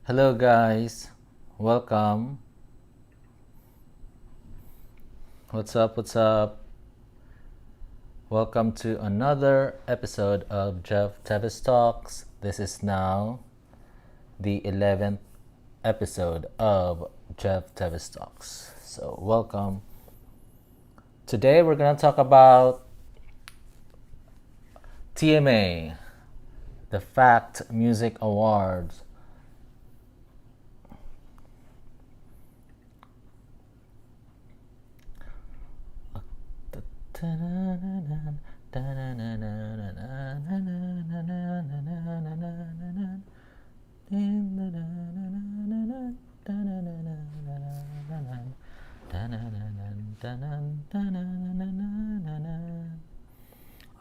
Hello guys, welcome. What's up? What's up? Welcome to another episode of Teves Talks. This is now the 11th episode of Teves Talks. So, welcome. Today we're going to talk about TMA, the Fact Music Awards.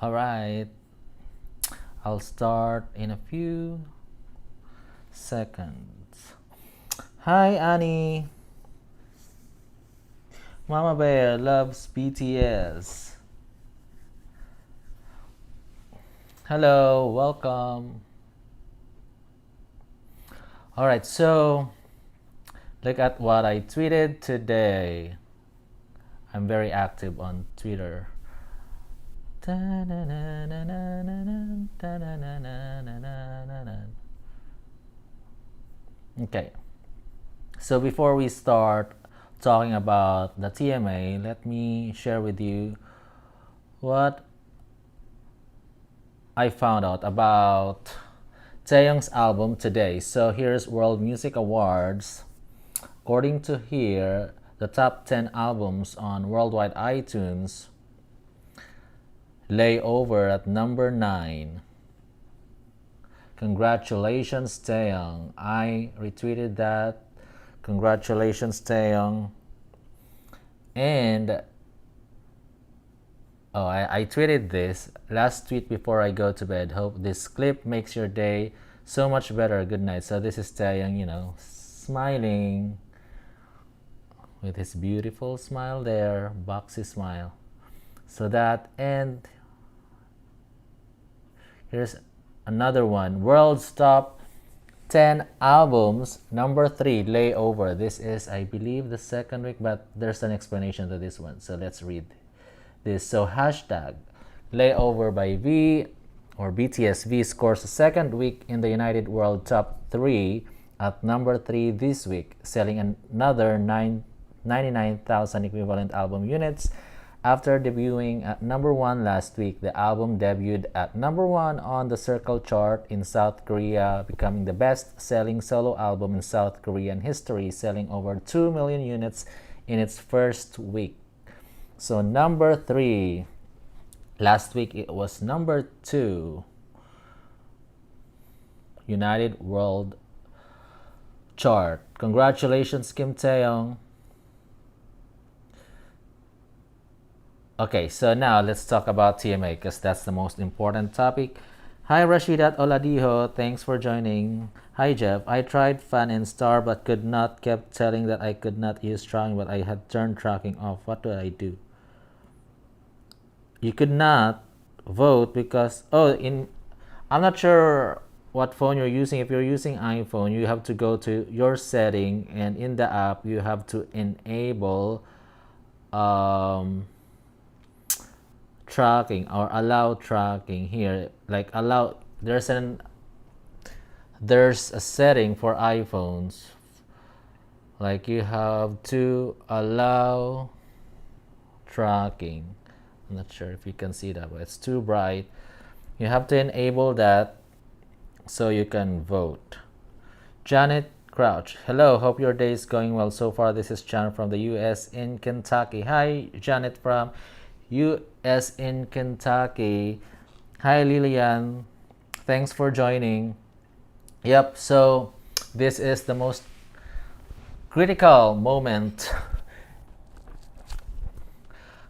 All right, I'll start in a few seconds. Hi, Annie. Mama Bear loves BTS. Hello, welcome. All right, so look at what I tweeted today. I'm very active on Twitter. Okay, so before we start talking about the TMA, let me share with you what I found out about Taehyung's album today. So here's World Music Awards. According to here, the top 10 albums on worldwide iTunes. Layover at number 9. Congratulations, Taehyung. I retweeted that. Congratulations, Taehyung. And I tweeted this last tweet before I go to bed. Hope this clip makes your day so much better. Good night. So this is Taehyung, smiling with his beautiful smile there, boxy smile. So that, and here's another one. World's top 10 albums, number 3, Layover. This is, I believe, the second week, but there's an explanation to this one. So let's read this. So hashtag Layover by V or BTS. V scores the second week in the United World Top 3 at number 3 this week, selling another 99,000 equivalent album units. After debuting at number 1 last week, the album debuted at number 1 on the Circle chart in South Korea, becoming the best-selling solo album in South Korean history, selling over 2 million units in its first week. So number 3. Last week it was number 2. United World Chart. Congratulations, Kim Taehyung. Okay, so now let's talk about TMA because that's the most important topic. Hi Rashidat Oladiho, thanks for joining. Hi Jeff, I tried Fan and Star but could not, kept telling that I could not use tracking but I had turned tracking off. What do I do? You could not vote because, I'm not sure what phone you're using. If you're using iPhone, you have to go to your setting and in the app you have to enable tracking or allow tracking here, like allow. There's a setting for iPhones, like you have to allow tracking. I'm not sure if you can see that, but it's too bright. You have to enable that so you can vote. Janet Crouch, hello, hope your day is going well so far. This is Janet from the US in Kentucky. Hi Janet from US in Kentucky. Hi Lillian, thanks for joining. Yep, so this is the most critical moment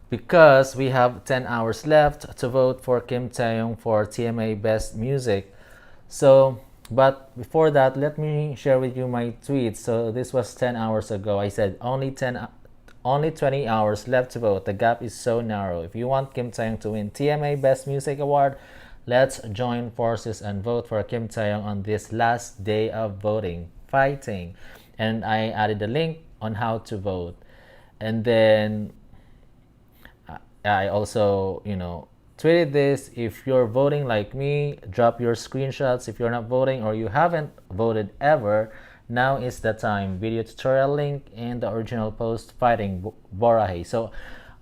because we have 10 hours left to vote for Kim Taehyung for TMA Best Music. So, but before that, let me share with you my tweet. So this was 10 hours ago. I said only 20 hours left to vote. The gap is so narrow. If you want Kim Taehyung to win TMA Best Music Award, let's join forces and vote for Kim Taehyung on this last day of voting. fighting. And I added a link on how to vote. And then I also, tweeted this. If you're voting like me, drop your screenshots. If you're not voting or you haven't voted ever, now is the time. Video tutorial link in the original post fighting Borahae. So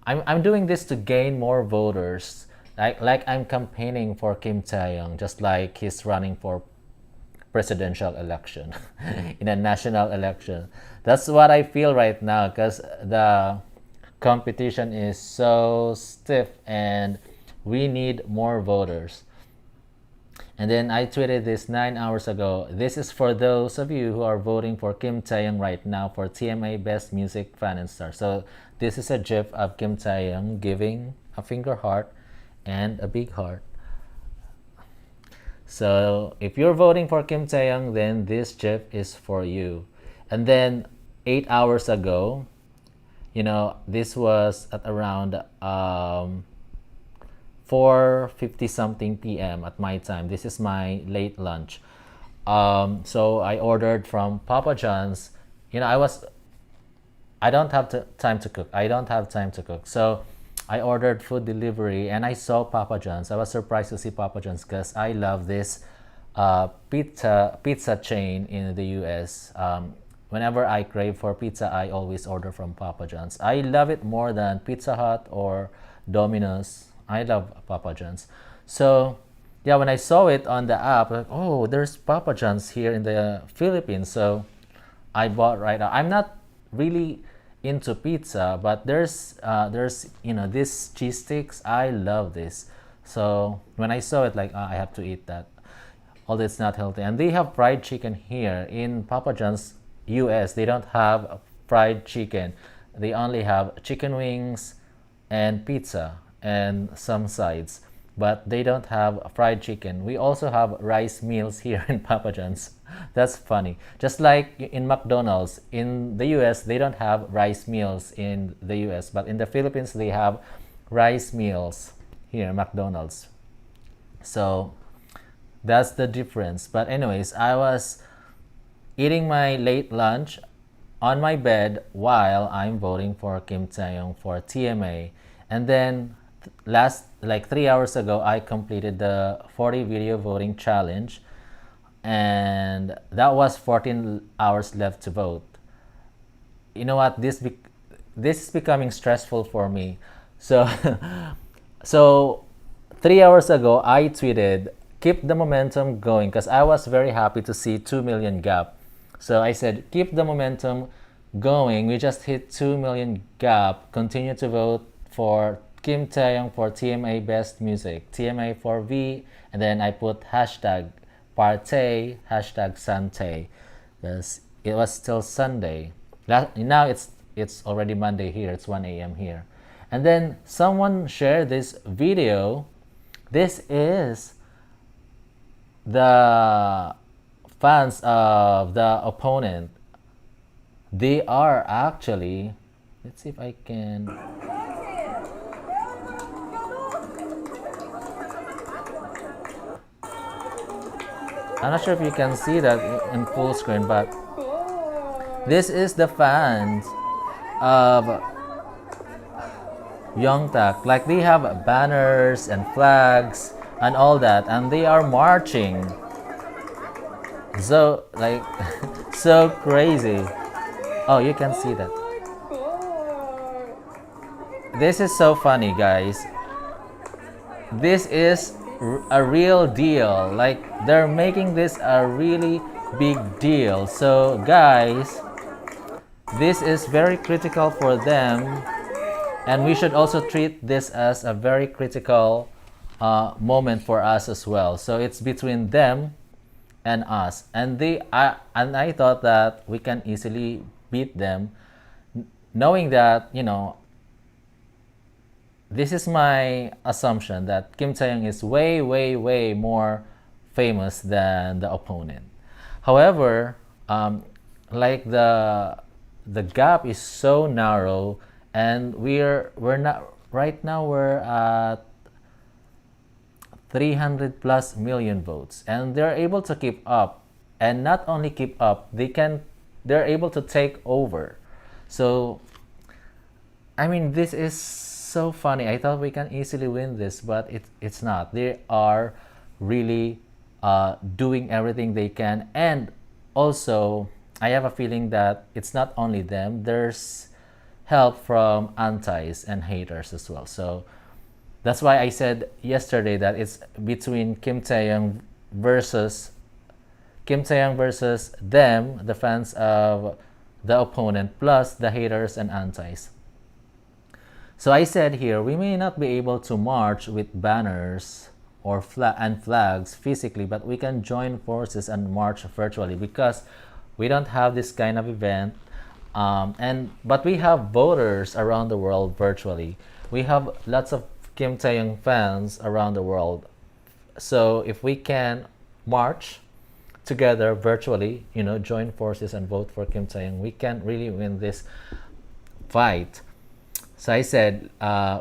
I'm doing this to gain more voters. Like I'm campaigning for Kim Taehyung, just like he's running for presidential election in a national election. That's what I feel right now because the competition is so stiff and we need more voters. And then I tweeted this 9 hours ago. This is for those of you who are voting for Kim Taehyung right now for TMA Best Music Fan and Star. So this is a gif of Kim Taehyung giving a finger heart and a big heart. So if you're voting for Kim Taehyung, then this gif is for you. And then 8 hours ago, this was at around 4:50 something p.m. at my time. This is my late lunch. So I ordered from Papa John's. I don't have time to cook. I don't have time to cook. So I ordered food delivery and I saw Papa John's. I was surprised to see Papa John's because I love this pizza chain in the US. Whenever I crave for pizza, I always order from Papa John's. I love it more than Pizza Hut or Domino's. I love Papa John's. So yeah, when I saw it on the app, like, oh, there's Papa John's here in the Philippines. So I bought right now. I'm not really into pizza, but there's these cheese sticks. I love this. So when I saw it, like, I have to eat that. Although it's not healthy. And they have fried chicken here in Papa John's US. They don't have fried chicken. They only have chicken wings and pizza and some sides, but they don't have fried chicken. We also have rice meals here in Papa John's. That's funny. Just like in McDonald's, in the US, they don't have rice meals in the US, but in the Philippines, they have rice meals here, McDonald's. So that's the difference. But anyways, I was eating my late lunch on my bed while I'm voting for Kim Taehyung for TMA. And then last, like 3 hours ago, I completed the 40 video voting challenge. And that was 14 hours left to vote. You know what? This is becoming stressful for me. So, so 3 hours ago, I tweeted, keep the momentum going, because I was very happy to see 2 million gap. So I said, keep the momentum going. We just hit 2 million gap. Continue to vote for Kim Taehyung for TMA Best Music, TMA for V, and then I put hashtag Partay, hashtag Santay, because it was still Sunday. Now it's already Monday here. It's 1 a.m. here. And then someone shared this video. This is the fans of the opponent. They are actually, let's see if I can. I'm not sure if you can see that in full screen, but this is the fans of Youngtak. Like, they have banners and flags and all that, and they are marching. So, like, so crazy. Oh, you can see that. This is so funny, guys. This is a real deal. Like, they're making this a really big deal. So guys, this is very critical for them, and we should also treat this as a very critical moment for us as well. So it's between them and us, and I thought that we can easily beat them, knowing that, this is my assumption that Kim Taehyung is way, way, way more famous than the opponent. However, like the gap is so narrow, and we're not right now. We're at 300 plus million votes, and they're able to keep up and not only keep up, they're able to take over. So I mean, this is so funny. I thought we can easily win this, but it's not. They are really doing everything they can. And also, I have a feeling that it's not only them, there's help from antis and haters as well. So that's why I said yesterday that it's between Kim Taehyung versus them, the fans of the opponent, plus the haters and antis. So I said here, we may not be able to march with banners or and flags physically, but we can join forces and march virtually because we don't have this kind of event. But we have voters around the world virtually. We have lots of Kim Tae-young fans around the world. So if we can march together virtually, join forces and vote for Kim Tae-young, we can really win this fight. So I said,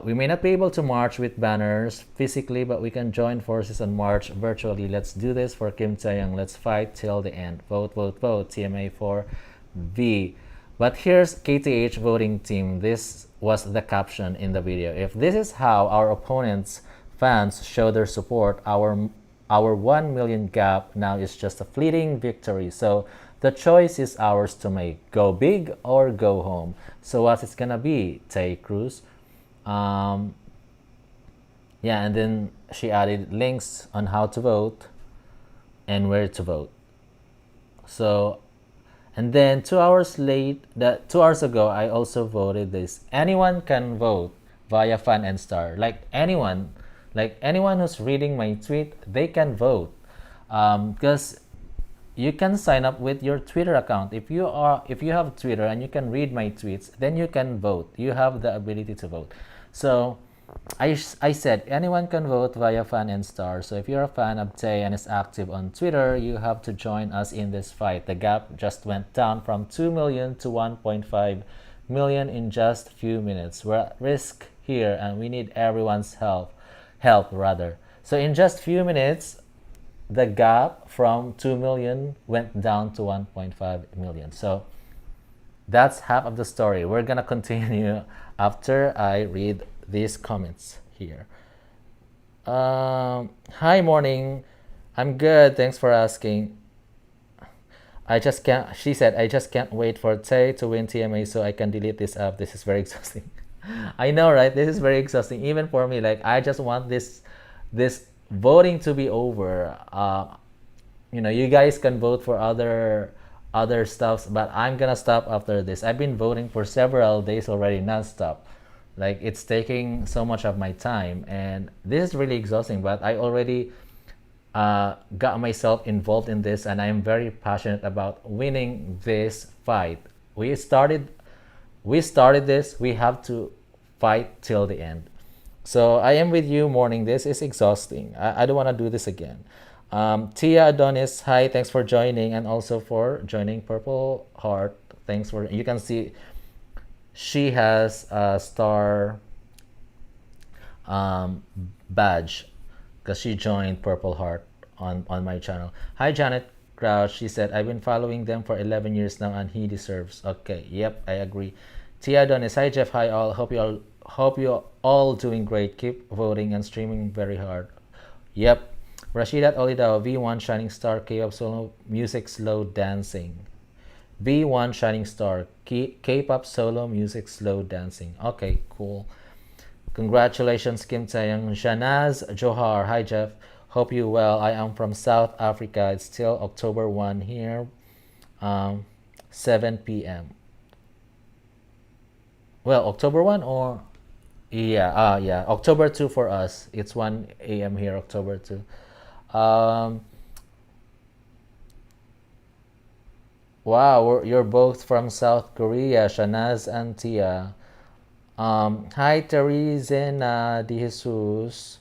we may not be able to march with banners physically, but we can join forces and march virtually. Let's do this for Kim Tae-young. Let's fight till the end. Vote, vote, vote. TMA for V. But here's KTH voting team. This was the caption in the video. If this is how our opponents' fans show their support, our 1 million gap now is just a fleeting victory. So the choice is ours to make. Go big or go home. So what it's gonna be, Tay Cruz? Yeah, and then she added links on how to vote and where to vote. So, and then 2 hours ago, I also voted this. Anyone can vote via Fan and Star. Like anyone who's reading my tweet, they can vote. Because you can sign up with your Twitter account. If you have Twitter and you can read my tweets, then you can vote. You have the ability to vote. So I said anyone can vote via Fan and Star. So if you're a fan of Tay and is active on Twitter, you have to join us in this fight. The gap just went down from 2 million to 1.5 million in just a few minutes. We're at risk here and we need everyone's help rather. So in just few minutes, the gap from 2 million went down to 1.5 million. So that's half of the story. We're gonna continue after I read these comments here. Hi, morning. I'm good. Thanks for asking. She said, I just can't wait for Tay to win TMA so I can delete this app. This is very exhausting. I know, right? This is very exhausting. Even for me, like, I just want this voting to be over. You guys can vote for other stuffs, but I'm gonna stop after this. I've been voting for several days already, non-stop. Like, it's taking so much of my time, and this is really exhausting. But I already got myself involved in this, and I am very passionate about winning this fight. We started this. We have to fight till the end. So I am with you, morning. This is exhausting. I don't want to do this again. Tia Adonis, hi, thanks for joining, and also for joining Purple Heart. Thanks for, you can see she has a star badge because she joined Purple Heart on my channel. Hi, Janet Crouch. She said, I've been following them for 11 years now and he deserves. Okay, yep, I agree. Tia Adonis, hi Jeff, hi all. Hope you all doing great. Keep voting and streaming very hard. Yep. Rashidat Olidao, V1 Shining Star, K-pop solo music slow dancing. V1 Shining Star, K-pop solo music slow dancing. Okay, cool. Congratulations, Kim Tae-young. Shanaz Johar, hi Jeff. Hope you well. I am from South Africa. It's still October 1 here, 7 p.m. Well, October 1 or yeah, October 2 for us. It's 1 a.m. here, October 2. Wow, you're both from South Korea, Shanaz and Tia. Hi, Teresina De Jesus.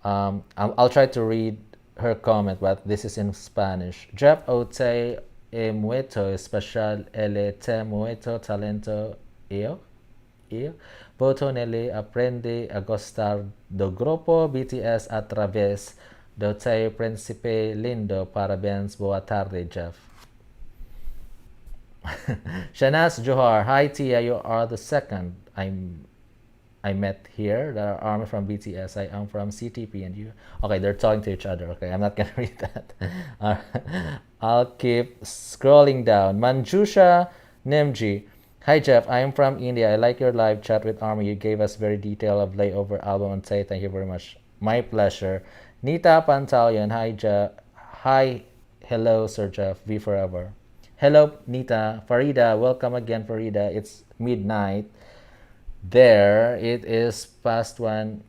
I'll try to read her comment, but this is in Spanish. Jeff Ote muerto especial ele te muerto talento io. Voto nele aprende a gostar do grupo BTS através Dotei Principe Lindo, parabéns, boa tarde, Jeff. Shanaz Johar, hi Tia, you are the second I met here. The army from BTS. I am from CTP, and you. Okay, they're talking to each other. Okay, I'm not gonna read that. I'll keep scrolling down. Manjusha Nimji. Hi Jeff, I am from India. I like your live chat with Army. You gave us very detailed of Layover album and say thank you very much. My pleasure. Nita Pantalion. Hi Jeff. Hi. Hello, Sir Jeff. Be forever. Hello, Nita. Farida. Welcome again, Farida. It's midnight there. It is past 1,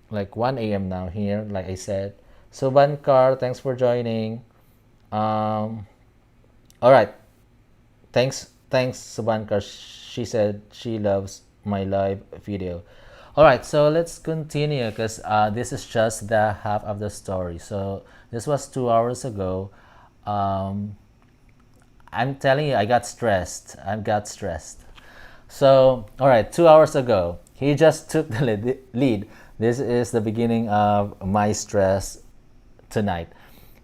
like 1 a.m. now here, like I said. So Bankar, thanks for joining. All right, thanks Subankar. She said she loves my live video. All right, so let's continue because this is just the half of the story. So this was 2 hours ago. I'm telling you, I got stressed. So, all right, 2 hours ago, he just took the lead. This is the beginning of my stress tonight.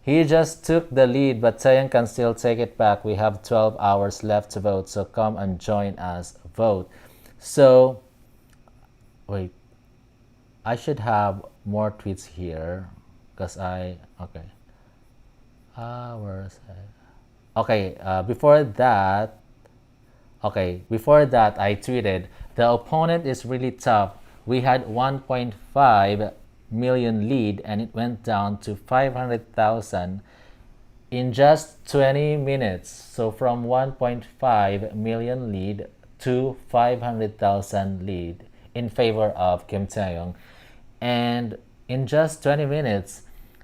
He just took the lead, but Taehyung can still take it back. We have 12 hours left to vote, so come and join us. Vote. So, wait, I should have more tweets here because okay. Where is I? Okay, before that, I tweeted, the opponent is really tough. We had 1.5 million lead and it went down to 500,000 in just 20 minutes. So from 1.5 million lead to 500,000 lead in favor of Kim Taehyung. And in just 20 minutes,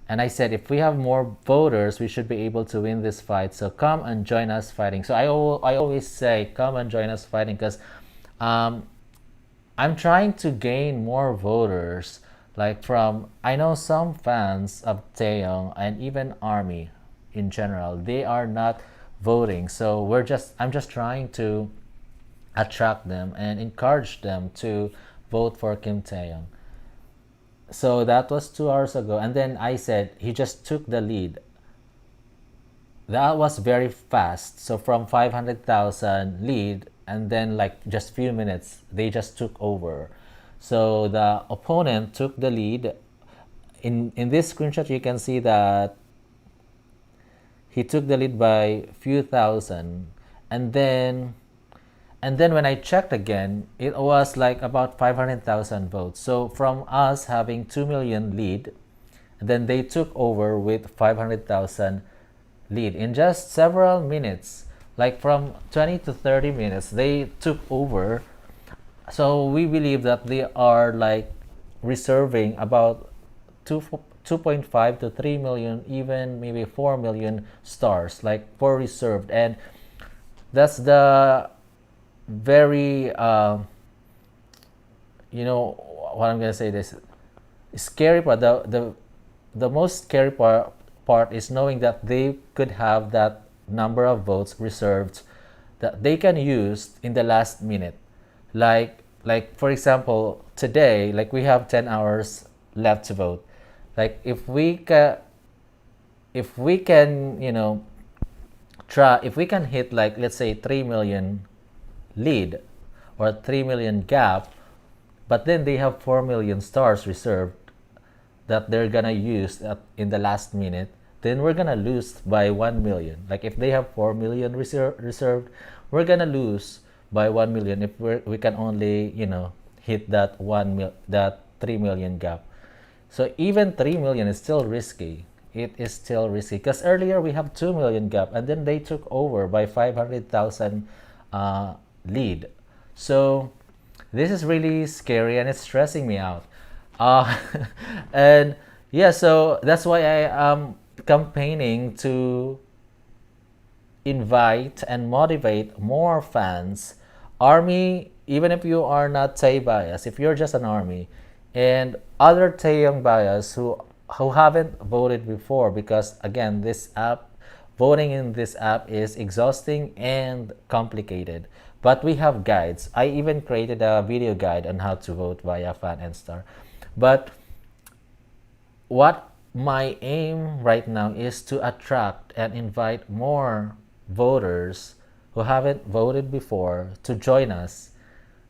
and I said, if we have more voters, we should be able to win this fight. So come and join us fighting. So I always say, come and join us fighting because I'm trying to gain more voters. Like I know some fans of Taehyung and even Army in general, they are not voting. So I'm just trying to attract them and encourage them to vote for Kim Taehyung. So that was 2 hours ago, and then I said he just took the lead. That was very fast. So from 500,000 lead, and then like just few minutes, they just took over. So the opponent took the lead. In this screenshot, you can see that he took the lead by few thousand, and then when I checked again, it was like about 500,000 votes. So from us having 2 million lead, then they took over with 500,000 lead in just several minutes, like from 20 to 30 minutes, they took over. So we believe that they are like reserving about 2.5 to 3 million, even maybe 4 million stars, like for reserved. And that's the very you know what I'm gonna say, this scary part. The most scary part is knowing that they could have that number of votes reserved that they can use in the last minute. Like for example, today, like we have 10 hours left to vote. Like if we can if we can hit, like, let's say 3 million lead or 3 million gap, but then they have 4 million stars reserved that they're gonna use in the last minute, then we're gonna lose by 1 million. Like if they have 4 million reserved, we're gonna lose by 1 million if we can only hit that 3 million gap. So even 3 million is still risky. It is still risky because earlier we have 2 million gap and then they took over by 500,000 lead. So this is really scary and it's stressing me out. And yeah, so that's why I am campaigning to invite and motivate more fans. Army, even if you are not Tae bias, if you're just an Army, and other Taehyung bias who haven't voted before, because again, voting in this app is exhausting and complicated. But we have guides. I even created a video guide on how to vote via Fan and Star. But what my aim right now is to attract and invite more voters who haven't voted before to join us.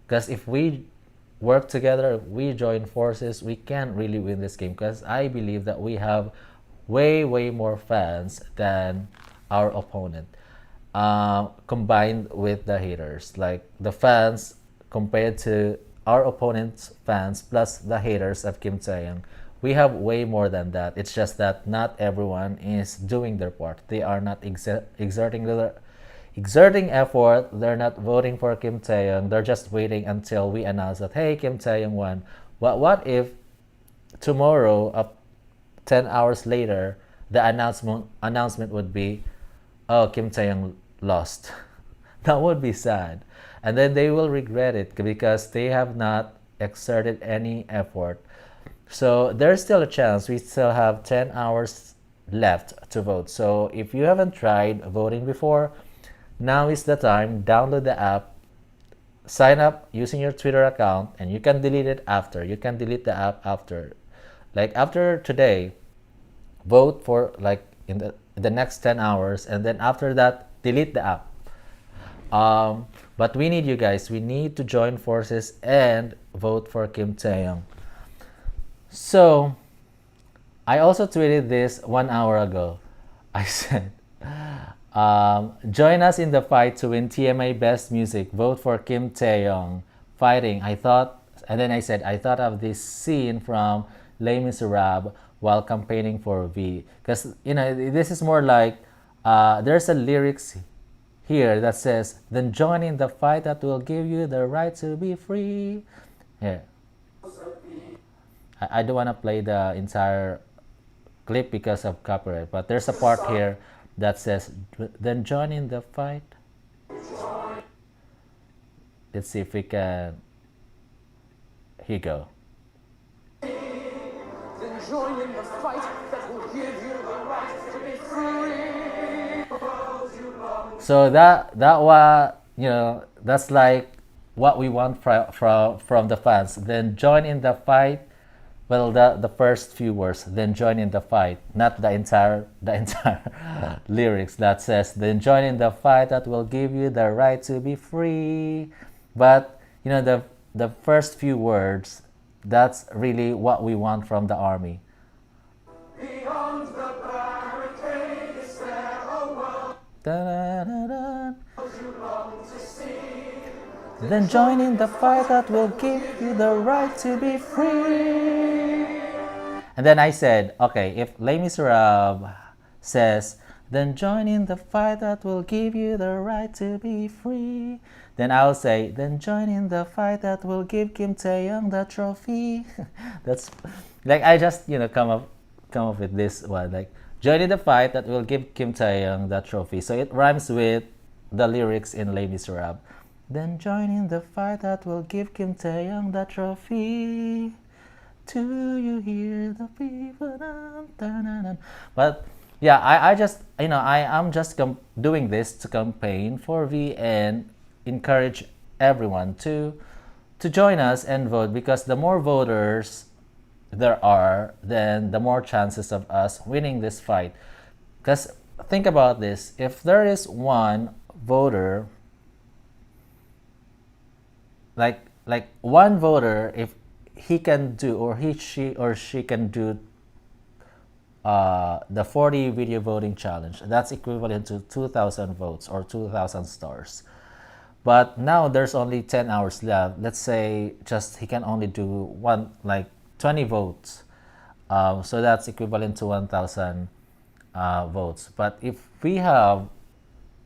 Because if we work together, we join forces, we can really win this game. Because I believe that we have way more fans than our opponent, combined with the haters. Like the fans compared to our opponent's fans plus the haters of Kim Tae-young, we have way more than that. It's just that not everyone is doing their part. They are not exerting effort. They're not voting for Kim Tae-young. They're just waiting until we announce that, hey, Kim Tae-young won. But what if tomorrow, 10 hours later, the announcement would be, oh, Kim Tae-young lost. That would be sad. And then they will regret it because they have not exerted any effort. So there's still a chance. We still have 10 hours left to vote. So if you haven't tried voting before, now is the time. Download the app, sign up using your Twitter account, and you can delete it after. You can delete the app after. Like after today, vote for like in the next 10 hours, and then after that, delete the app. But we need you guys. We need to join forces and vote for Kim Tae-young. So, I also tweeted this 1 hour ago. I said, join us in the fight to win TMA Best Music. Vote for Kim Tae-young. Fighting. And then I said, I thought of this scene from Les Miserables while campaigning for V. Because, this is more like, there's a lyrics here that says, then join in the fight that will give you the right to be free. Here. I don't want to play the entire clip because of copyright, but there's a part here that says, then join in the fight. Let's see if we can. Here you go. Then join in the fight that will give you the right to be free. So that's like what we want from the fans. Then join in the fight. Well, the first few words, then join in the fight, not the entire lyrics that says, then join in the fight that will give you the right to be free. But the first few words, that's really what we want from the army. Beyond the barricade, is there a world you long to see? Then join in the fight that will give you the right to be free. And then I said, okay, if Les Miserables says, then join in the fight that will give you the right to be free, then I'll say, then join in the fight that will give Kim Tae-young the trophy. That's like I just come up with this one, like join in the fight that will give Kim Tae-young the trophy. So it rhymes with the lyrics in Les Miserables. Then join in the fight that will give Kim Tae-young the trophy. Do you hear the people? But yeah, I just I am just doing this to campaign for V and encourage everyone to join us and vote, because the more voters there are, then the more chances of us winning this fight. Because think about this: if there is one voter, like one voter, if he can do, or she can do the 40 video voting challenge, that's equivalent to 2,000 votes or 2,000 stars. But now there's only 10 hours left. Let's say just he can only do 20 votes. So that's equivalent to 1,000 votes. But if we have,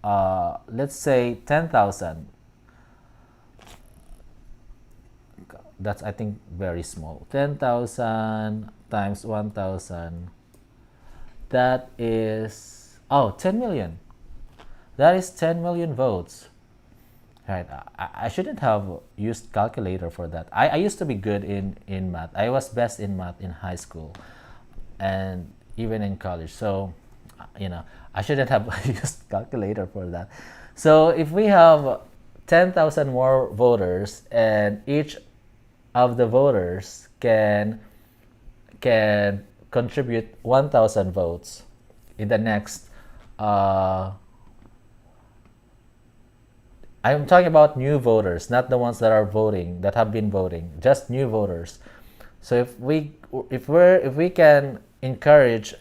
let's say 10,000, that's I think very small. 10,000 times 1,000. That is 10 million. That is 10 million votes. Right. I shouldn't have used calculator for that. I used to be good in math. I was best in math in high school and even in college. So, I shouldn't have used calculator for that. So if we have 10,000 more voters, and each of the voters can contribute 1,000 votes in the next, uh, I'm talking about new voters, not the ones that are voting, that have been voting, just new voters. So if we can encourage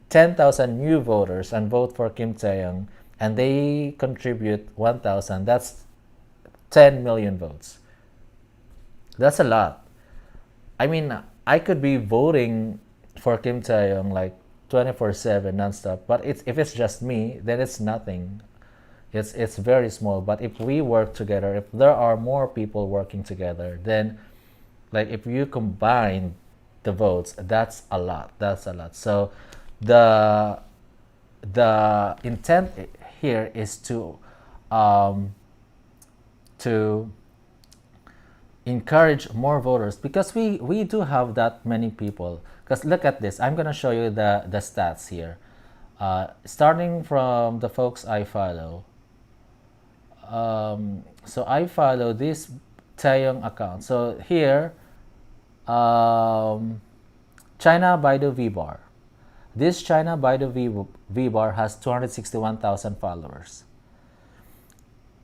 10,000 new voters and vote for Kim Tae-young, and they contribute 1,000, that's 10 million votes. That's a lot. I mean, I could be voting for Kim Tae-young like 24/7 nonstop, but if it's just me, then it's nothing. It's very small. But if we work together, if there are more people working together, then like if you combine the votes, that's a lot. That's a lot. So the the intent here is um, to encourage more voters, because we do have that many people. Because look at this, I'm gonna show you the stats here, starting from the folks I follow. So I follow this Taehyung account. So here, China by the V-Bar. This China by the V-Bar has 261,000 followers.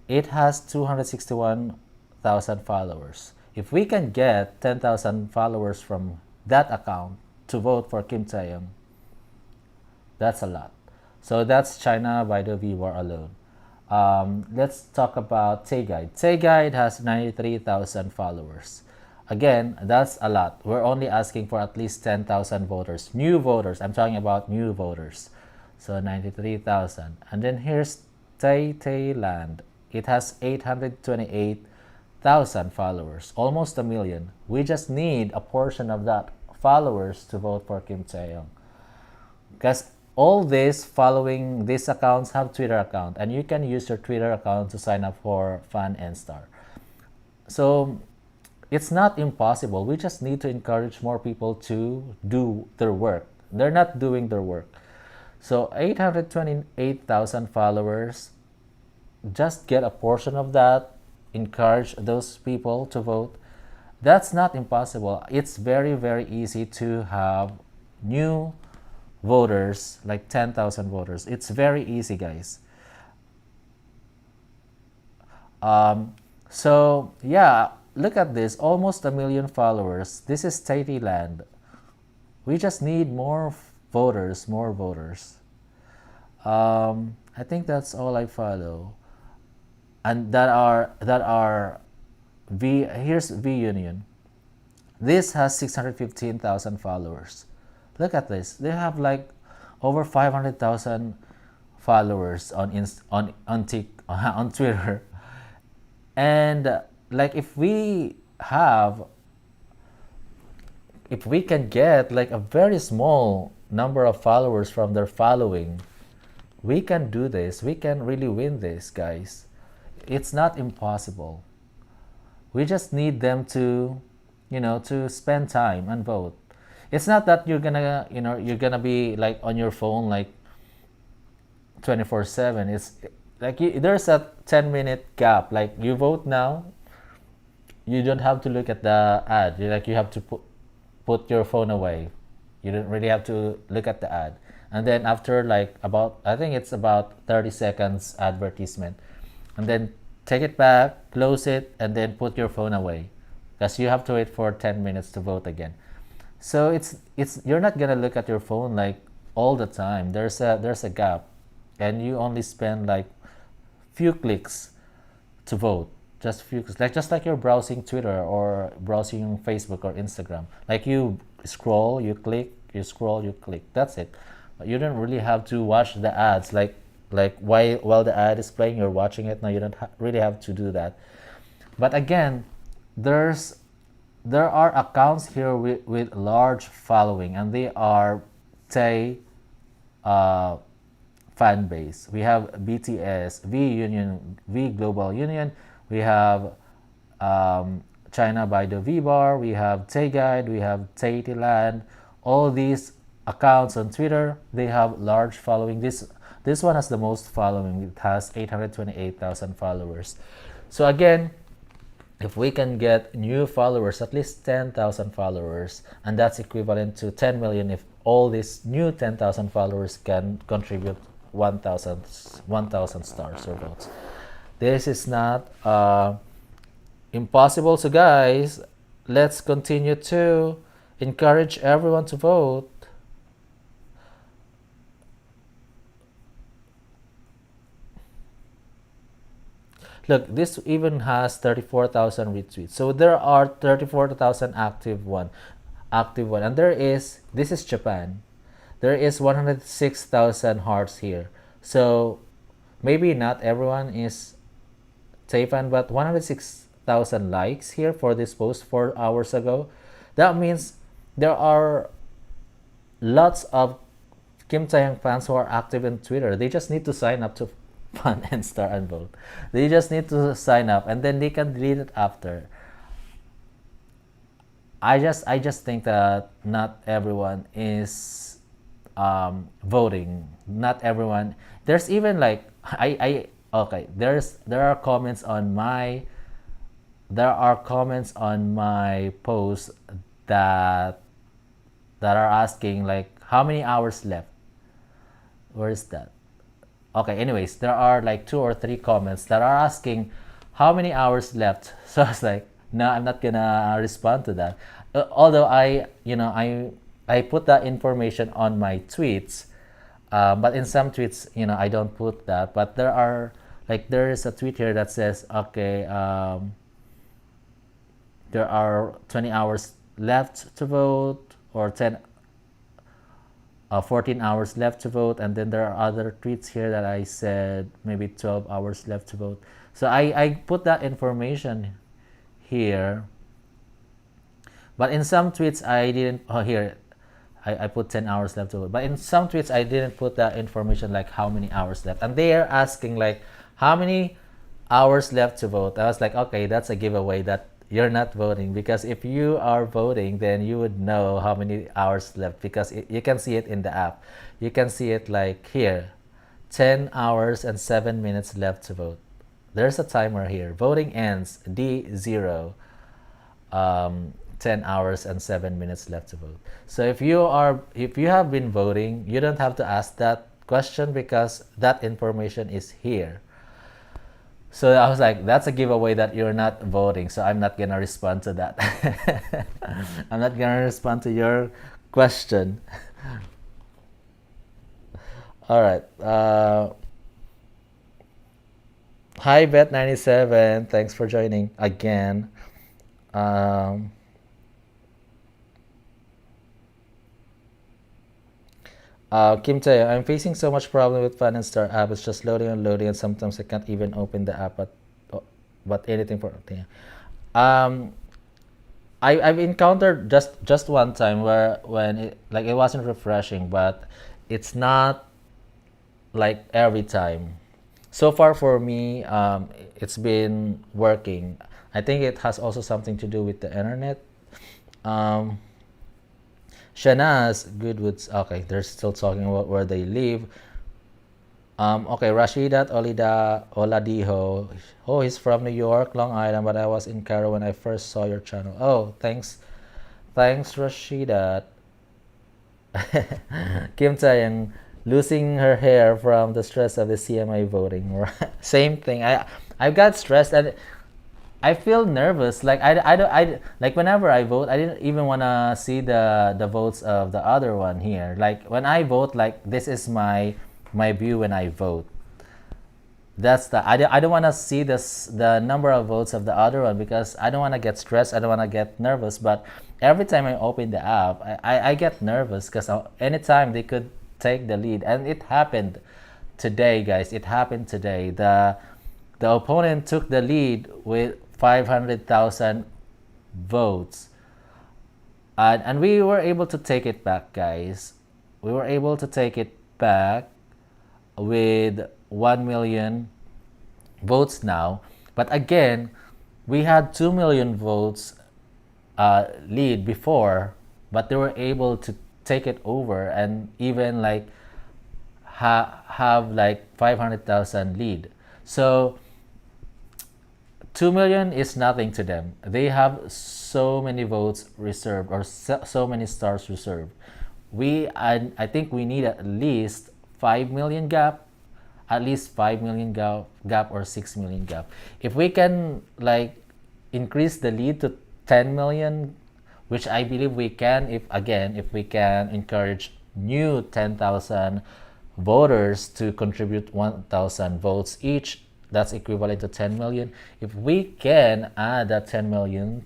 It has 261,000 followers. If we can get 10,000 followers from that account to vote for Kim Tae-young, that's a lot. So that's China by the V-Bar alone. Let's talk about Taeguide. Taeguide has 93,000 followers. Again, that's a lot. We're only asking for at least 10,000 voters. New voters. I'm talking about new voters. So 93,000. And then here's Thailand. It has 828,000 followers. Almost a million. We just need a portion of that followers to vote for Kim Tae-young. Because all this following these accounts have Twitter account, and you can use your Twitter account to sign up for Fan and Star. So it's not impossible. We just need to encourage more people to do their work. They're not doing their work. So 828,000 followers, just get a portion of that, encourage those people to vote. That's not impossible. It's very, very easy to have new voters, like 10,000 voters. It's very easy, guys. So yeah, look at this, almost a million followers. This is Thailand. We just need more voters, more voters. I think that's all I follow, and that are here's V Union. This has 615,000 followers. Look at this. They have like over 500,000 followers on on Twitter. And like if we can get like a very small number of followers from their following, we can do this. We can really win this, guys. It's not impossible. We just need them to, to spend time and vote. It's not that you're gonna be like on your phone like 24/7. It's like there's a 10-minute gap. Like you vote now, you don't have to look at the ad. You have to put your phone away. You don't really have to look at the ad. And then after like I think it's about 30 seconds advertisement, and then take it back, close it, and then put your phone away, because you have to wait for 10 minutes to vote again. So it's you're not gonna look at your phone like all the time. There's a gap, and you only spend like few clicks to vote. Just few clicks, just like you're browsing Twitter or browsing Facebook or Instagram. Like you scroll, you click, you scroll, you click. That's it. You don't really have to watch the ads like while the ad is playing, you're watching it. No, you don't really have to do that. But again, there are accounts here with large following, and they are Tay fan base. We have BTS, V Union, V Global Union. We have China by the V Bar. We have Tay Guide. We have Thailand. All these accounts on Twitter, they have large following. This one has the most following. It has 828,000 followers. So again, if we can get new followers, at least 10,000 followers, and that's equivalent to 10 million if all these new 10,000 followers can contribute 1,000 stars or votes. This is not impossible. So guys, let's continue to encourage everyone to vote. Look, this even has 34,000 retweets. So there are 34,000 active one, and this is Japan. There is 106,000 hearts here. So maybe not everyone is Taehyung, but 106,000 likes here for this post 4 hours ago. That means there are lots of Kim Taehyung fans who are active in Twitter. They just need to sign up to Fun and Star and Vote. They just need to sign up, and then they can delete it after. I just think that not everyone is voting. Not everyone. There's even like I okay. There are comments on my post that are asking like how many hours left. Where is that? Okay, anyways, there are like 2 or 3 comments that are asking how many hours left. So I was like, no, I'm not gonna respond to that. Although I put that information on my tweets, but in some tweets, I don't put that. But there is a tweet here that says, okay, there are 20 hours left to vote, or 14 hours left to vote, and then there are other tweets here that I said maybe 12 hours left to vote. So I put that information here, but in some tweets I didn't. Here I put 10 hours left to vote, but in some tweets I didn't put that information, like how many hours left, and they are asking like how many hours left to vote. I was like, okay, that's a giveaway that you're not voting, because if you are voting, then you would know how many hours left, because you can see it in the app. You can see it like here, 10 hours and 7 minutes left to vote. There's a timer here. Voting ends D0. 10 hours and 7 minutes left to vote. So if you have been voting, you don't have to ask that question, because that information is here. So I was like, that's a giveaway that you're not voting, so I'm not gonna respond to that. I'm not gonna respond to your question. All right. Hi, Bet97. Thanks for joining again. Kim Tae, I'm facing so much problem with Fan and Star app. It's just loading and loading, and sometimes I can't even open the app. But anything for um, I've encountered just one time where when it wasn't refreshing, but it's not like every time. So far for me, it's been working. I think it has also something to do with the internet. Shanaz Goodwoods. Okay, they're still talking about where they live. Okay, Rashidat Oladiho. Oh, he's from New York, Long Island, but I was in Cairo when I first saw your channel. Oh, thanks, Rashidat. Kim Taeyang losing her hair from the stress of the CMA voting. Same thing. I got stressed, and I feel nervous. Like I like whenever I vote, I didn't even wanna see the votes of the other one here. Like when I vote, like this is my view when I vote. That's I don't wanna see the number of votes of the other one, because I don't wanna get stressed. I don't wanna get nervous. But every time I open the app, I get nervous, because anytime they could take the lead, and it happened today, guys. It happened today. The opponent took the lead with 500,000 votes, and we were able to take it back, guys. We were able to take it back with 1 million votes now. But again, we had 2 million votes lead before, but they were able to take it over, and even like have like 500,000 lead. So 2 million is nothing to them. They have so many votes reserved, or so many stars reserved. I think we need at least 5 million gap, at least 5 million gap or 6 million gap. If we can like increase the lead to 10 million, which I believe we can, if we can encourage new 10,000 voters to contribute 1,000 votes each, that's equivalent to 10 million. If we can add that 10 million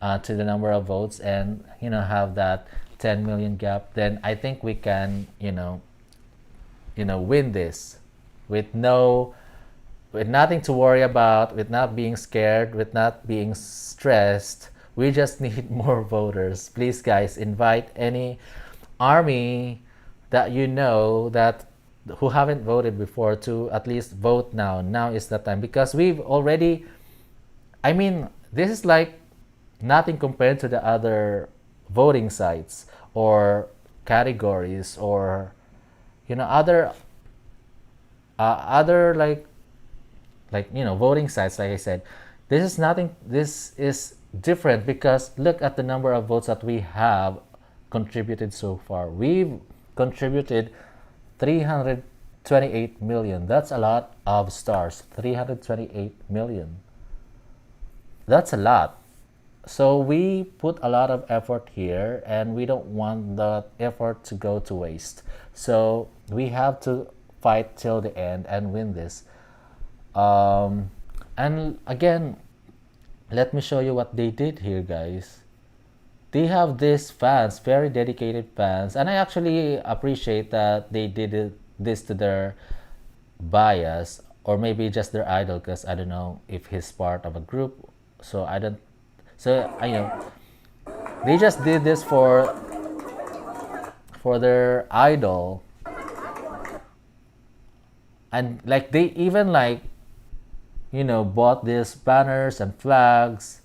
to the number of votes and have that 10 million gap, then I think we can win this with nothing to worry about, with not being scared, with not being stressed. We just need more voters. Please, guys, invite any army that that who haven't voted before to at least vote now. Now is the time, because we've already, I mean, this is like nothing compared to the other voting sites or categories or other voting sites. Like I said, this is nothing. This is different because look at the number of votes that we have contributed so far. We've contributed 328 million. That's a lot of stars. 328 million. That's a lot. So we put a lot of effort here, and we don't want that effort to go to waste. So we have to fight till the end and win this. And again, let me show you what they did here, guys. They have these fans, very dedicated fans, and I actually appreciate that they did this to their bias, or maybe just their idol, because I don't know if he's part of a group. So I don't. So they just did this for their idol, and like they even bought these banners and flags.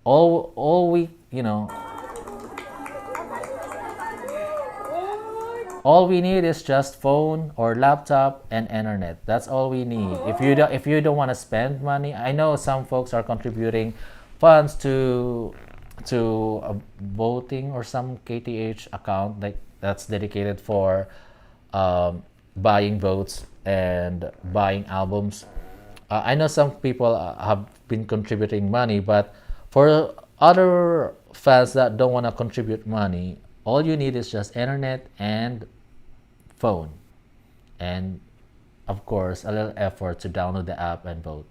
All we all we need is just phone or laptop and internet. That's all we need. If you don't want to spend money, I know some folks are contributing funds to a voting or some KTH account like that's dedicated for buying votes and buying albums. I know some people have been contributing money, but for other fans that don't want to contribute money, all you need is just internet and phone, and of course a little effort to download the app and vote.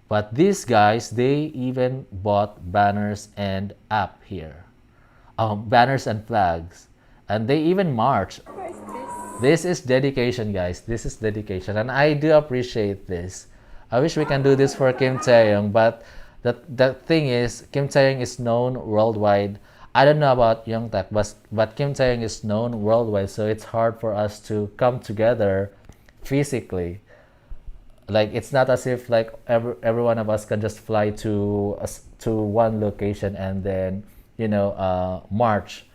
But these guys, they even bought banners and app here, banners and flags, and they even march. This is dedication, guys. This is dedication, and I do appreciate this. I wish we can do this for Kim Taehyung, but the thing is, Kim Taehyung is known worldwide. I don't know about Youngtak, but Kim Taehyung is known worldwide, so it's hard for us to come together physically. Like it's not as if like every one of us can just fly to one location and then march.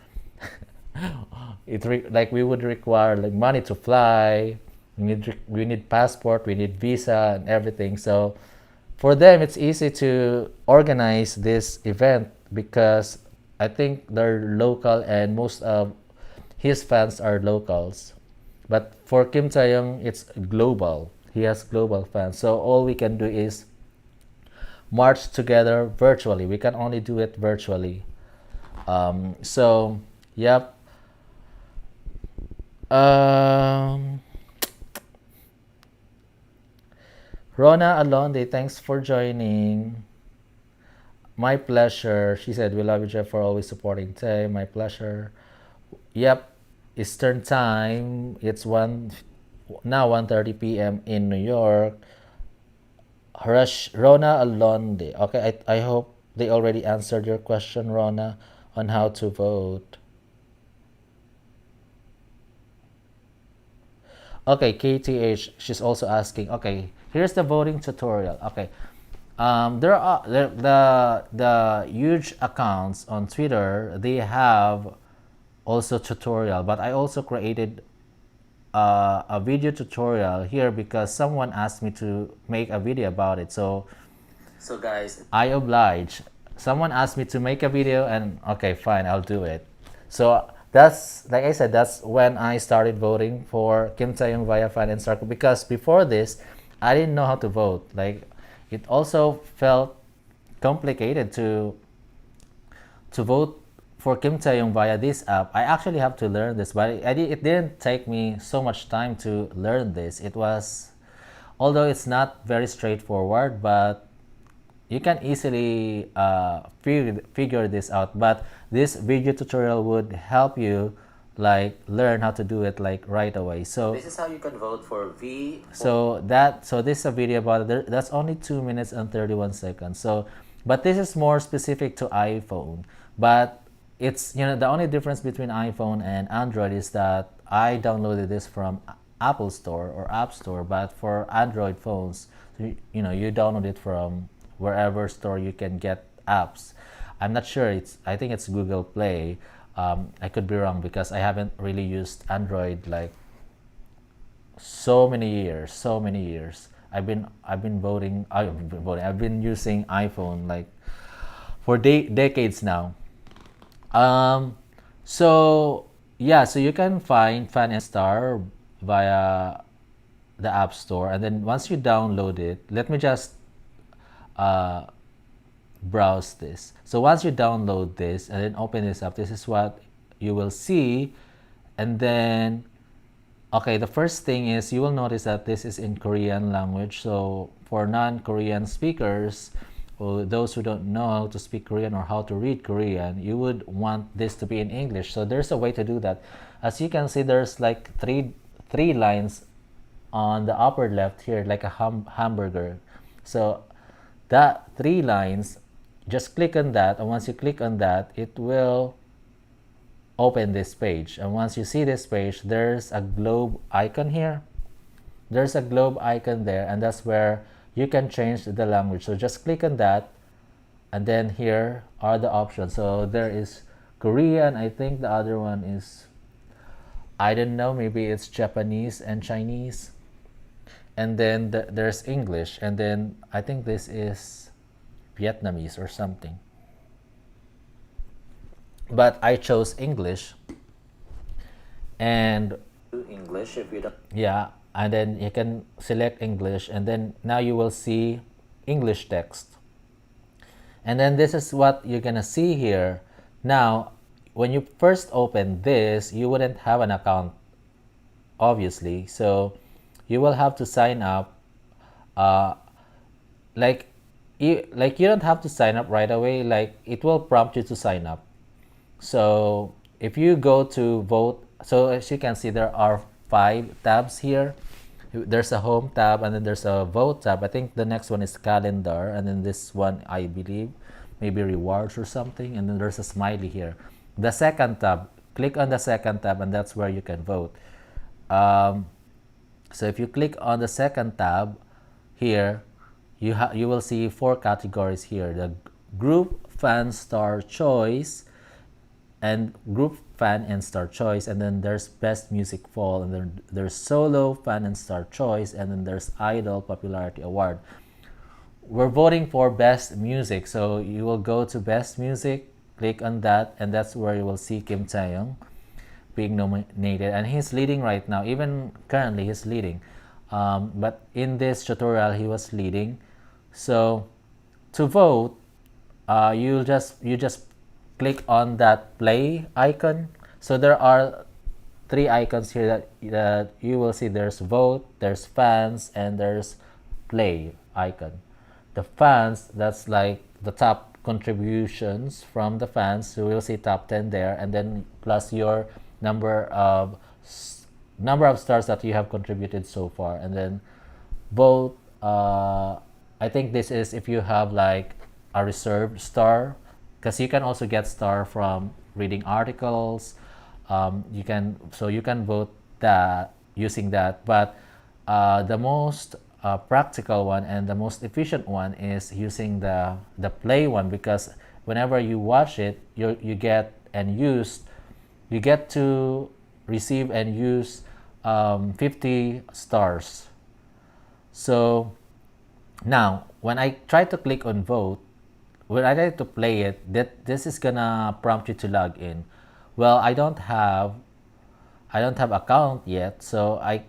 Like we would require like money to fly. We need passport, we need visa and everything. So for them it's easy to organize this event because I think they're local and most of his fans are locals. But for Kim Taehyung, it's global. He has global fans. So all we can do is march together virtually. We can only do it virtually. So, yep. Rona Alonde, thanks for joining. My pleasure. She said, we love you, Jeff, for always supporting Tay. My pleasure. Yep. Eastern time. It's now 1:30 p.m. in New York. Rona Alonde. Okay, I hope they already answered your question, Rona, on how to vote. Okay, KTH, she's also asking. Okay, here's the voting tutorial. Okay, there are the huge accounts on Twitter. They have also tutorial, but I also created a video tutorial here because someone asked me to make a video about it. So guys, I oblige. Someone asked me to make a video, and okay, fine, I'll do it. So that's like I said, that's when I started voting for Kim Tae-young via Fan and Circle, because before this, I didn't know how to vote. Like, it also felt complicated to vote for Kim Tae-young via this app. I actually have to learn this, but it didn't take me so much time to learn this. It was, although it's not very straightforward, but you can easily figure this out. But this video tutorial would help you like learn how to do it like right away. So this is how you can vote for V. So this is a video about it. That's only 2 minutes and 31 seconds. So, but this is more specific to iPhone. But it's, the only difference between iPhone and Android is that I downloaded this from Apple Store or App Store, but for Android phones, you download it from wherever store you can get apps. I'm not sure. I think it's Google Play. I could be wrong because I haven't really used Android like so many years. So many years. I've been voting. I've been using iPhone like for decades now. So yeah, so you can find Fan and Star via the App Store, and then once you download it, let me just browse this. So once you download this and then open this up, this is what you will see. And then, okay, the first thing is you will notice that this is in Korean language. So for non-Korean speakers, or those who don't know how to speak Korean or how to read Korean, you would want this to be in English. So there's a way to do that. As you can see, there's like three lines on the upper left here, like a hamburger. So that 3 lines, just click on that, and once you click on that, it will open this page. And once you see this page, there's a globe icon here. There's a globe icon there, and that's where you can change the language. So just click on that, and then here are the options. So there is Korean. I think the other one is, I don't know, maybe it's Japanese and Chinese. And then there's English, and then I think this is Vietnamese or something. But I chose English. And English if you don't. Yeah, and then you can select English, and then now you will see English text. And then this is what you're gonna see here. Now, when you first open this, you wouldn't have an account, obviously. So you will have to sign up. Like you don't have to sign up right away. Like, it will prompt you to sign up. So if you go to vote, so as you can see, there are 5 tabs here. There's a home tab, and then there's a vote tab. I think the next one is calendar, and then this one, I believe, maybe rewards or something, and then there's a smiley here. The second tab, click on the second tab, and that's where you can vote. So if you click on the second tab here, you will see 4 categories here: the group, fan, star, choice, and group, fan, and star choice. And then there's best music fall, and then there's solo, fan, and star choice, and then there's idol popularity award. We're voting for best music, so you will go to best music, click on that, and that's where you will see Kim Taehyung being nominated, and he's leading right now. Even currently he's leading, but in this tutorial he was leading. So to vote, you just click on that play icon. So there are 3 icons here that you will see. There's vote, there's fans, and there's play icon. The fans, that's like the top contributions from the fans. So you'll see top 10 there, and then plus your number of stars that you have contributed so far. And then vote, I think this is if you have like a reserved star, because you can also get star from reading articles. You can vote that using that. But the most practical one and the most efficient one is using the play one, because whenever you watch it, you get to receive and use 50 stars. So now when I try to click on vote, when I try to play it, this is gonna prompt you to log in. Well, I don't have account yet, so I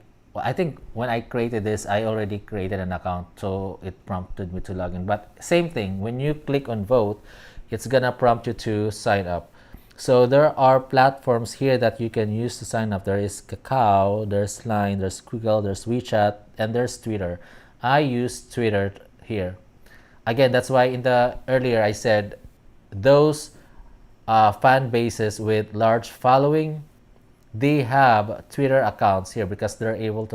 think when I created this, I already created an account, so it prompted me to log in. But same thing, when you click on vote, it's gonna prompt you to sign up. So there are platforms here that you can use to sign up. There is Kakao, there's Line, there's Google, there's WeChat, and there's Twitter. I use Twitter here. Again, that's why in the earlier I said those fan bases with large following, they have Twitter accounts here because they're able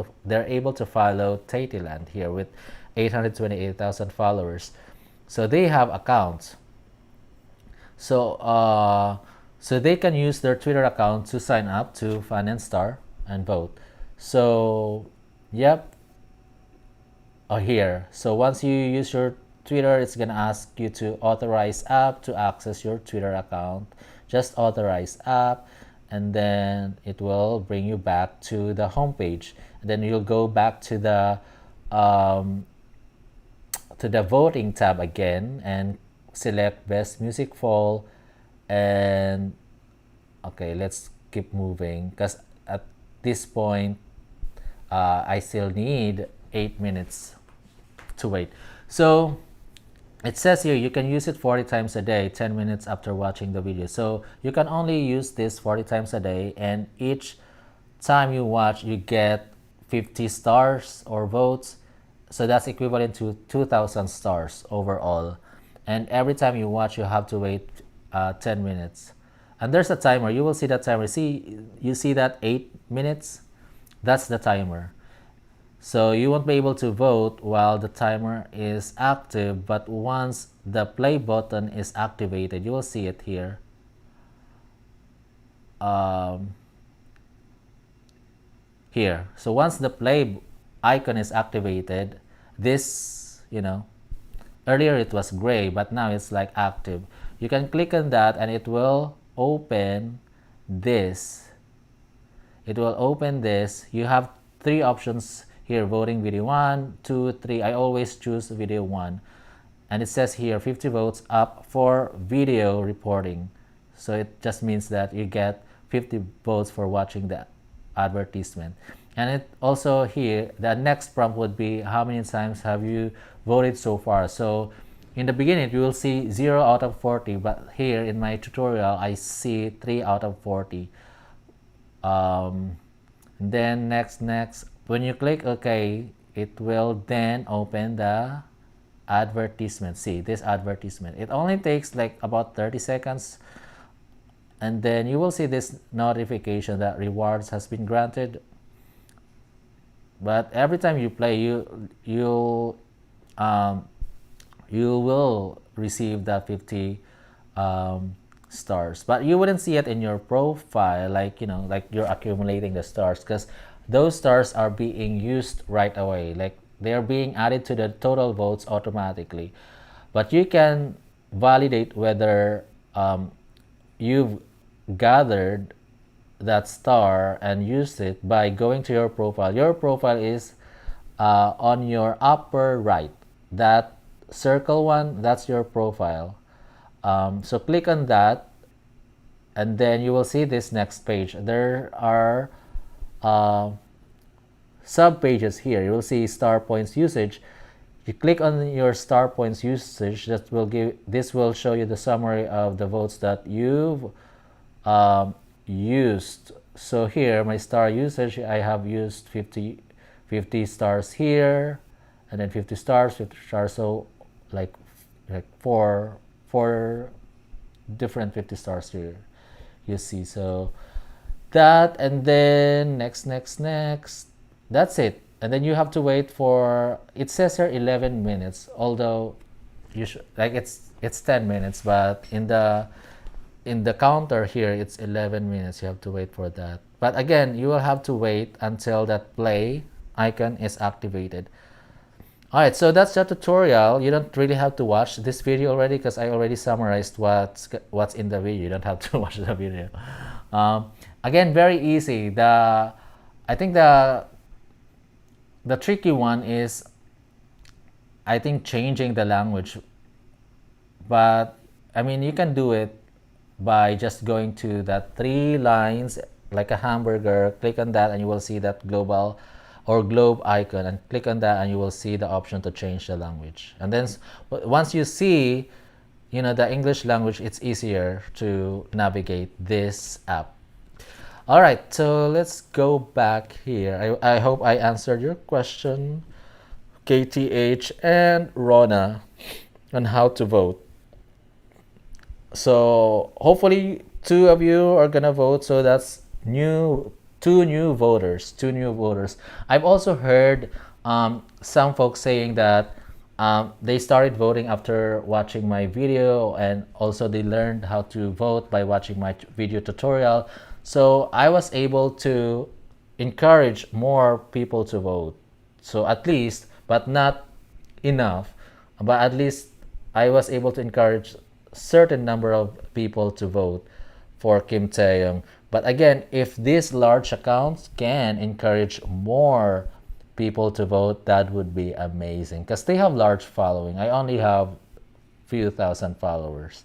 to follow Taehyung here with 828,000 followers. So they have accounts. So so they can use their Twitter account to sign up to Fan and Star and vote. So yep, here. So once you use your Twitter, it's gonna ask you to authorize app to access your Twitter account. Just authorize app, and then it will bring you back to the homepage. And then you'll go back um, to the voting tab again and select best music fall. And okay, let's keep moving because at this point I still need 8 minutes to wait. So it says here you can use it 40 times a day, 10 minutes after watching the video. So you can only use this 40 times a day, and each time you watch, you get 50 stars or votes. So that's equivalent to 2,000 stars overall. And every time you watch, you have to wait 10 minutes. And there's a timer. You will see that timer. You see that 8 minutes? That's the timer. So you won't be able to vote while the timer is active, but once the play button is activated, you will see it here. Here. So once the play icon is activated, this, earlier it was gray, but now it's like active. You can click on that and it will open this. It will open this. You have 3 options here: voting video 1, 2, 3. I always choose video 1. And it says here 50 votes up for video reporting. So it just means that you get 50 votes for watching the advertisement. And it also here, the next prompt would be how many times have you voted so far. So in the beginning you will see 0 out of 40, but here in my tutorial I see 3 out of 40. Then next, when you click OK, it will then open the advertisement. See this advertisement. It only takes like about 30 seconds, and then you will see this notification that rewards has been granted. But every time you play, you will receive that 50 stars, but you wouldn't see it in your profile, like you're accumulating the stars, because those stars are being used right away. Like they're being added to the total votes automatically. But you can validate whether you've gathered that star and used it by going to your profile. Your profile is on your upper right. That circle one, that's your profile. So click on that, and then you will see this next page. There are sub pages here. You will see star points usage. You click on your star points usage. This will show you the summary of the votes that you've used. So here, my star usage, I have used 50 stars here, and then 50 stars, 50 stars. So like four different 50 stars here, you see. So that, and then next, that's it. And then you have to wait for, it says here 11 minutes, although you should, like it's 10 minutes, but in the counter here it's 11 minutes. You have to wait for that. But again, you will have to wait until that play icon is activated. Alright, so that's the tutorial. You don't really have to watch this video already because I already summarized what's in the video. You don't have to watch the video. Again, very easy. I think the tricky one is, I think, changing the language. But I mean, you can do it, by just going to that three lines like a hamburger. Click on that and you will see that global or globe icon, and click on that and you will see the option to change the language. And then once you see, you know, the English language, it's easier to navigate this app. All right, so let's go back here. I hope I answered your question, KTH and Rona, on how to vote. So hopefully two of you are gonna vote. So that's two new voters. I've also heard some folks saying that they started voting after watching my video, and also they learned how to vote by watching my video tutorial. So I was able to encourage more people to vote. So at least, but not enough, but at least I was able to encourage certain number of people to vote for Kim Taehyung. But again, if these large accounts can encourage more people to vote, that would be amazing, because they have large following. I only have few thousand followers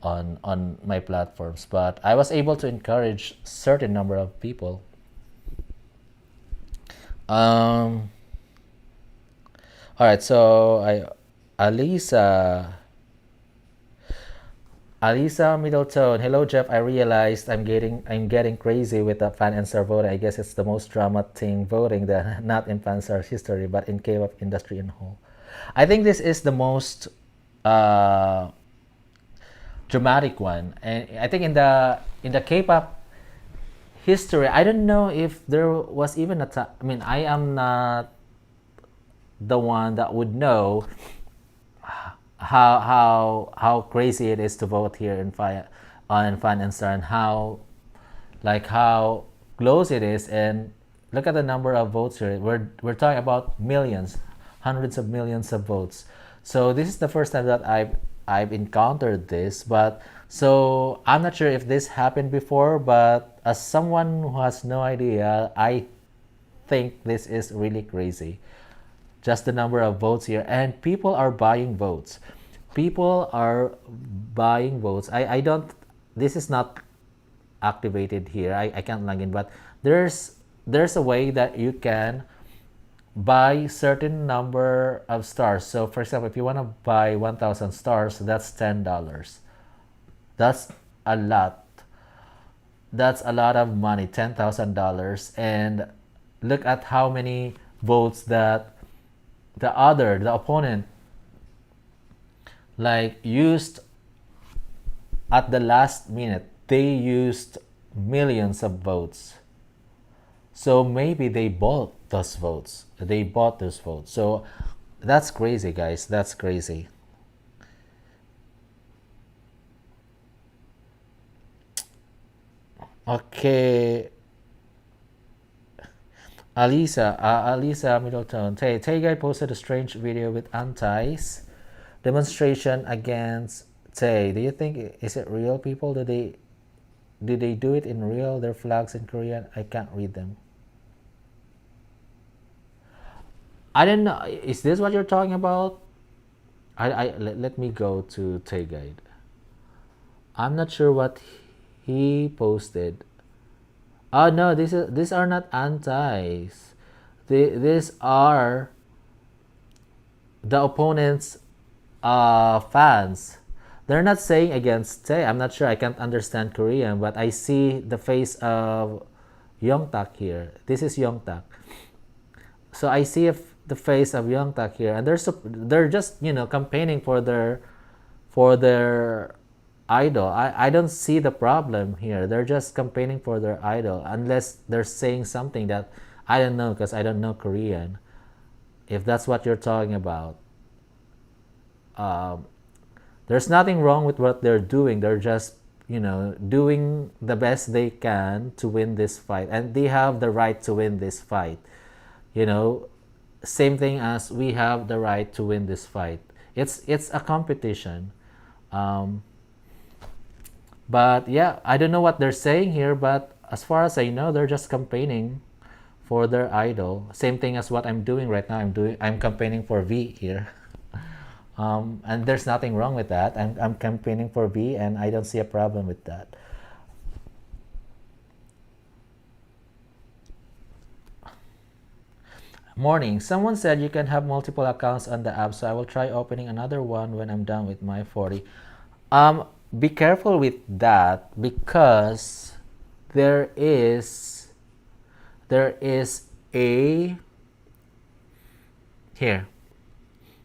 on my platforms, but I was able to encourage certain number of people. All right, so Alisa Middleton. Hello Jeff. I realized I'm getting crazy with the fan and star voting. I guess it's the most drama thing voting that not in fan star history, but in K-pop industry in whole. I think this is the most dramatic one, and I think in the K-pop history, I don't know if there was even a time. I mean, I am not the one that would know how crazy it is to vote here in Fan and Star, and how close it is. And look at the number of votes here. We're talking about millions, hundreds of millions of votes. So this is the first time that I've encountered this. But so I'm not sure if this happened before, but as someone who has no idea, I think this is really crazy. Just the number of votes here, and people are buying votes. I don't, this is not activated here. I can't log in, but there's a way that you can buy certain number of stars. So for example, if you want to buy 1,000 stars, that's $10. That's a lot. That's a lot of money, $10,000. And look at how many votes that the opponent used at the last minute. They used millions of votes. So maybe they bought those votes. So that's crazy, guys. That's crazy. Okay. Alisa Middleton. Tay posted a strange video with antis demonstration against Tay. Do you think is it real, people? Did they do it in real? Their flags in Korean? I can't read them. I don't know. Is this what you're talking about? Let me go to Tay Guide. I'm not sure what he posted. Oh no, these are not antis. These are the opponent's fans. They're not saying against Tae. I'm not sure. I can't understand Korean, but I see the face of Youngtak here. This is Youngtak. So I see the face of Youngtak here, and they're just campaigning for their idol. I don't see the problem here. They're just campaigning for their idol, unless they're saying something that I don't know, because I don't know Korean. If that's what you're talking about, there's nothing wrong with what they're doing. They're just doing the best they can to win this fight, and they have the right to win this fight. Same thing as we have the right to win this fight. It's a competition. But yeah, I don't know what they're saying here, but as far as I know, they're just campaigning for their idol. Same thing as what I'm doing right now. I'm campaigning for V here. And there's nothing wrong with that. I'm campaigning for B, and I don't see a problem with that. Morning. Someone said you can have multiple accounts on the app, so I will try opening another one when I'm done with my 40. Be careful with that, because there is a here.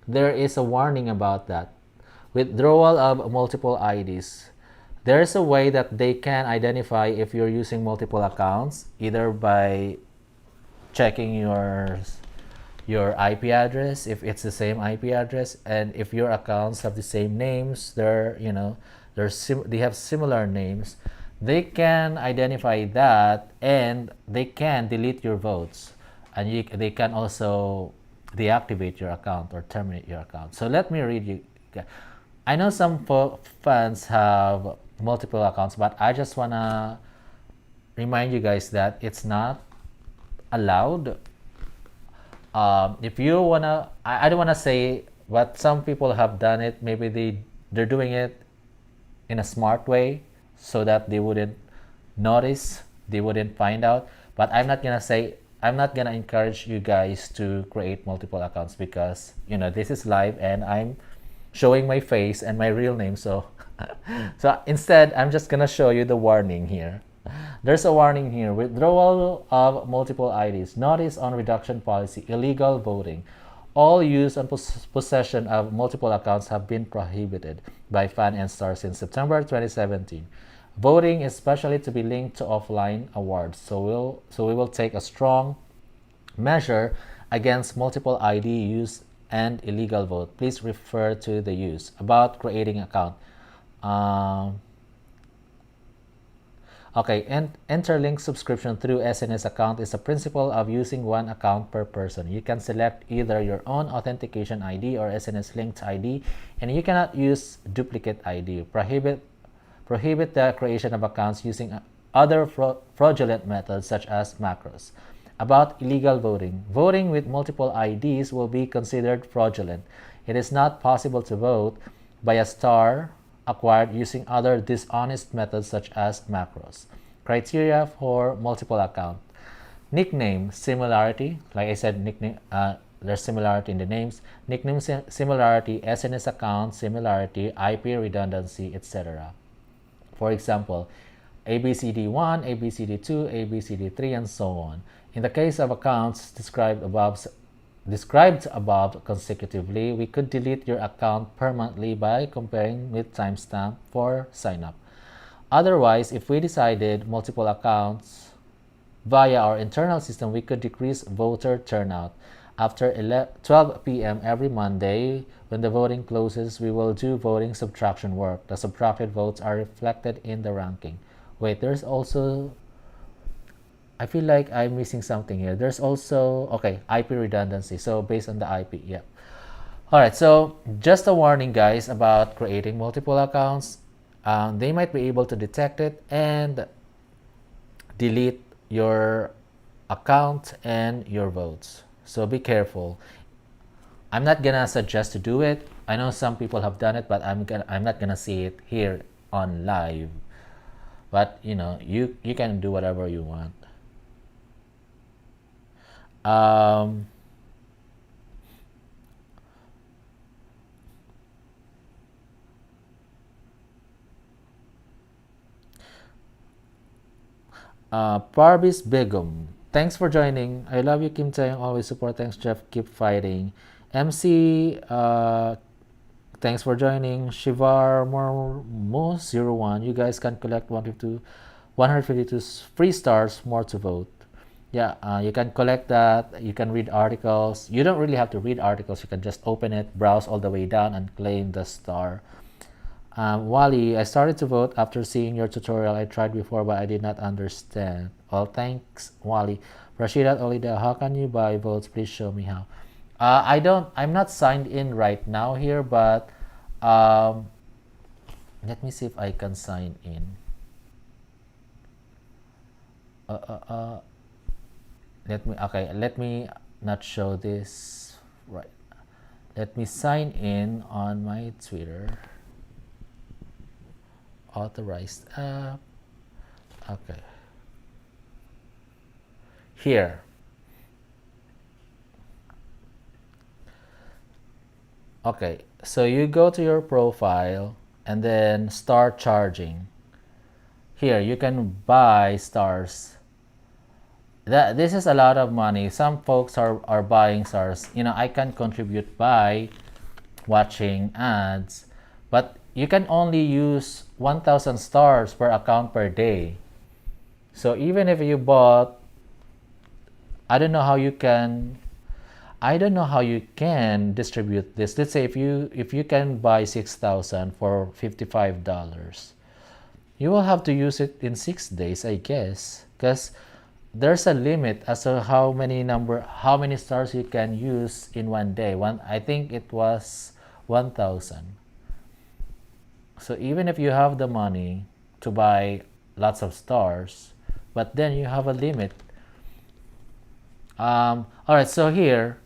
There is a warning about that. Withdrawal of multiple IDs. There is a way that they can identify if you're using multiple accounts, either by checking your IP address, if it's the same IP address, and if your accounts have the same names, they have similar names. They can identify that, and they can delete your votes, and they can also deactivate your account or terminate your account. So let me read you. I know some fans have multiple accounts, but I just wanna remind you guys that it's not allowed. If you wanna, I don't wanna say, but some people have done it. Maybe they're doing it in a smart way so that they wouldn't notice, they wouldn't find out. But I'm not gonna encourage you guys to create multiple accounts, because this is live and I'm showing my face and my real name. So so instead, I'm just gonna show you the warning here. There's a warning here: withdrawal of multiple IDs, notice on reduction policy, illegal voting. All use and possession of multiple accounts have been prohibited by Fan and Star since September 2017. Voting is especially to be linked to offline awards, so we will take a strong measure against multiple ID use and illegal vote. Please refer to the use. About creating account. Okay, and interlink subscription through SNS account is a principle of using one account per person. You can select either your own authentication ID or SNS linked ID, and you cannot use duplicate ID. Prohibit the creation of accounts using other fraudulent methods such as macros. About illegal voting. Voting with multiple IDs will be considered fraudulent. It is not possible to vote by a star acquired using other dishonest methods such as macros. Criteria for multiple account. Nickname similarity. Like I said, nickname, there's similarity in the names. Nickname similarity, SNS account similarity, IP redundancy, etc. For example, ABCD1, ABCD2, ABCD3, and so on. In the case of accounts described above consecutively, we could delete your account permanently by comparing with timestamp for sign-up. Otherwise, if we decided multiple accounts via our internal system, we could decrease voter turnout. After 12 p.m. every Monday, when the voting closes, we will do voting subtraction work. The subtracted votes are reflected in the ranking. Wait, there's also... I feel like I'm missing something here. There's also, okay, IP redundancy. So based on the IP, yeah. All right, so just a warning, guys, about creating multiple accounts. They might be able to detect it and delete your account and your votes. So be careful. I'm not gonna suggest to do it. I know some people have done it, but I'm not gonna see it here on live. But you can do whatever you want. Parvis Begum, thanks for joining. I love you, Kim Taehyung. Always support. Thanks, Jeff. Keep fighting. MC, thanks for joining. Shivar Mo01, you guys can collect 152 free stars more to vote. Yeah, you can collect that. You can read articles. You don't really have to read articles. You can just open it, browse all the way down, and claim the star. Wally, I started to vote after seeing your tutorial. I tried before, but I did not understand. Well, thanks, Wally. Rashidat Olida, how can you buy votes? Please show me how. I'm not signed in right now here, but let me see if I can sign in. Let me not show this right. Let me sign in on my Twitter. Authorized app. Okay. Here. Okay. So you go to your profile and then start charging. Here you can buy stars. This is a lot of money. Some folks are buying stars. I can contribute by watching ads, but you can only use 1,000 stars per account per day. So even if you bought, I don't know how you can I don't know how you can distribute this. Let's say if you can buy 6,000 for $55, you will have to use it in 6 days, I guess, because there's a limit as to how many stars you can use in one day. I think it was 1,000. So even if you have the money to buy lots of stars, but then you have a limit. All right, so here,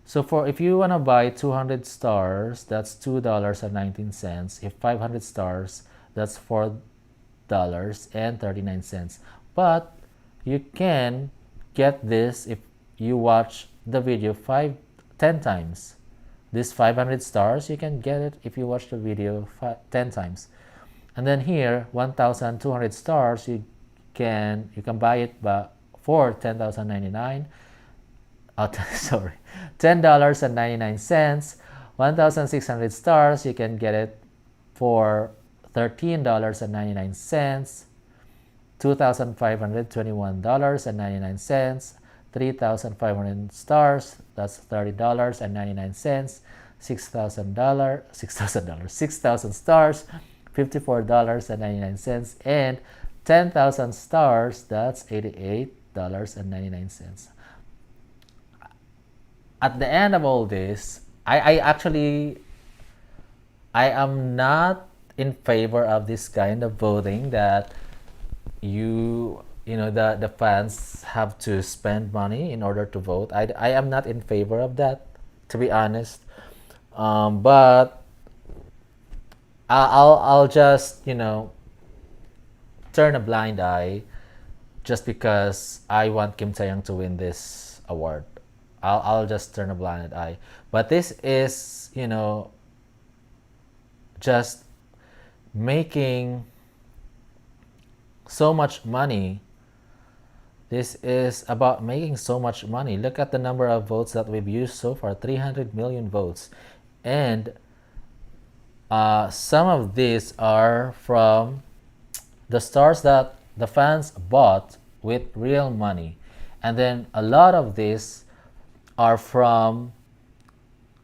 so for if you want to buy 200 stars, that's $2.19. If 500 stars, that's $4.39. But you can get this if you watch the video 10 times. This 500 stars, you can get it if you watch the video 10 times. And then here, 1,200 stars, you can buy it for $10,099. Sorry, $10.99. 1,600 stars, you can get it for $13.99. $2,521.99. 3,500 stars, that's $30.99. $6,000 stars, $54.99. And 10,000 stars, that's $88.99. At the end of all this, I am not in favor of this kind of voting that the fans have to spend money in order to vote. I am not in favor of that, to be honest. But I'll just turn a blind eye just because I want Kim Taehyung to win this award. I'll just turn a blind eye. But this is just making so much money. This is about making so much money. Look at the number of votes that we've used so far, 300 million votes. And some of these are from the stars that the fans bought with real money. And then a lot of these are from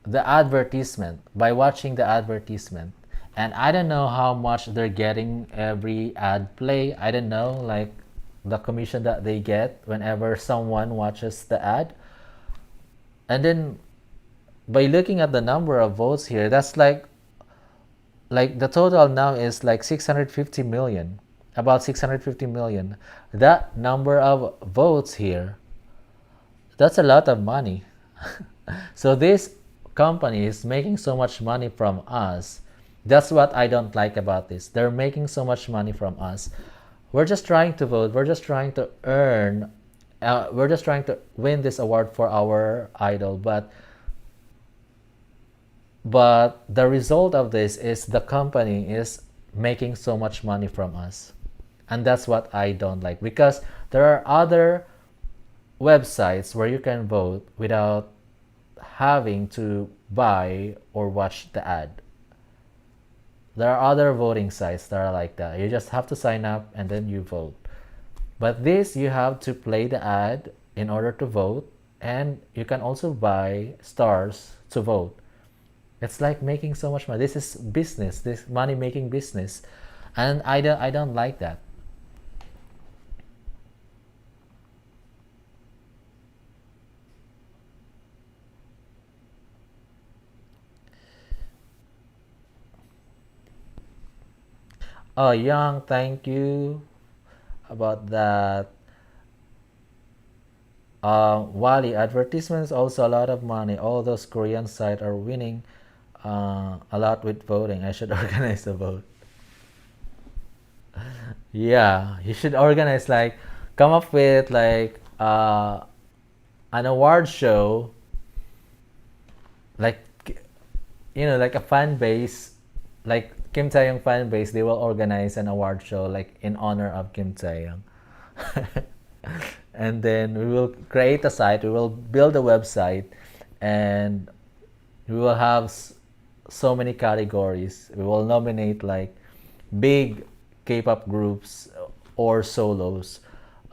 the advertisement, by watching the advertisement. And I don't know how much they're getting every ad play. I don't know, like the commission that they get whenever someone watches the ad. And then by looking at the number of votes here, that's like the total now is like 650 million, about 650 million. That number of votes here, that's a lot of money. So this company is making so much money from us. That's what I don't like about this. They're making so much money from us. We're just trying to vote. We're just trying to earn. We're just trying to win this award for our idol. But the result of this is the company is making so much money from us. And that's what I don't like, because there are other websites where you can vote without having to buy or watch the ad. There are other voting sites that are like that. You just have to sign up and then you vote. But this, you have to play the ad in order to vote, and you can also buy stars to vote. It's like making so much money. This is business, this money making business. And I don't like that. Oh, Young, thank you about that. Wally, advertisements also a lot of money. All those Korean sites are winning a lot with voting. I should organize a vote. Yeah, you should organize, like, come up with like an award show, like, like a fan base, like Kim Taehyung fan base. They will organize an award show like in honor of Kim Taehyung. And then we will create a site. We will build a website, and we will have so many categories. We will nominate like big K-pop groups or solos,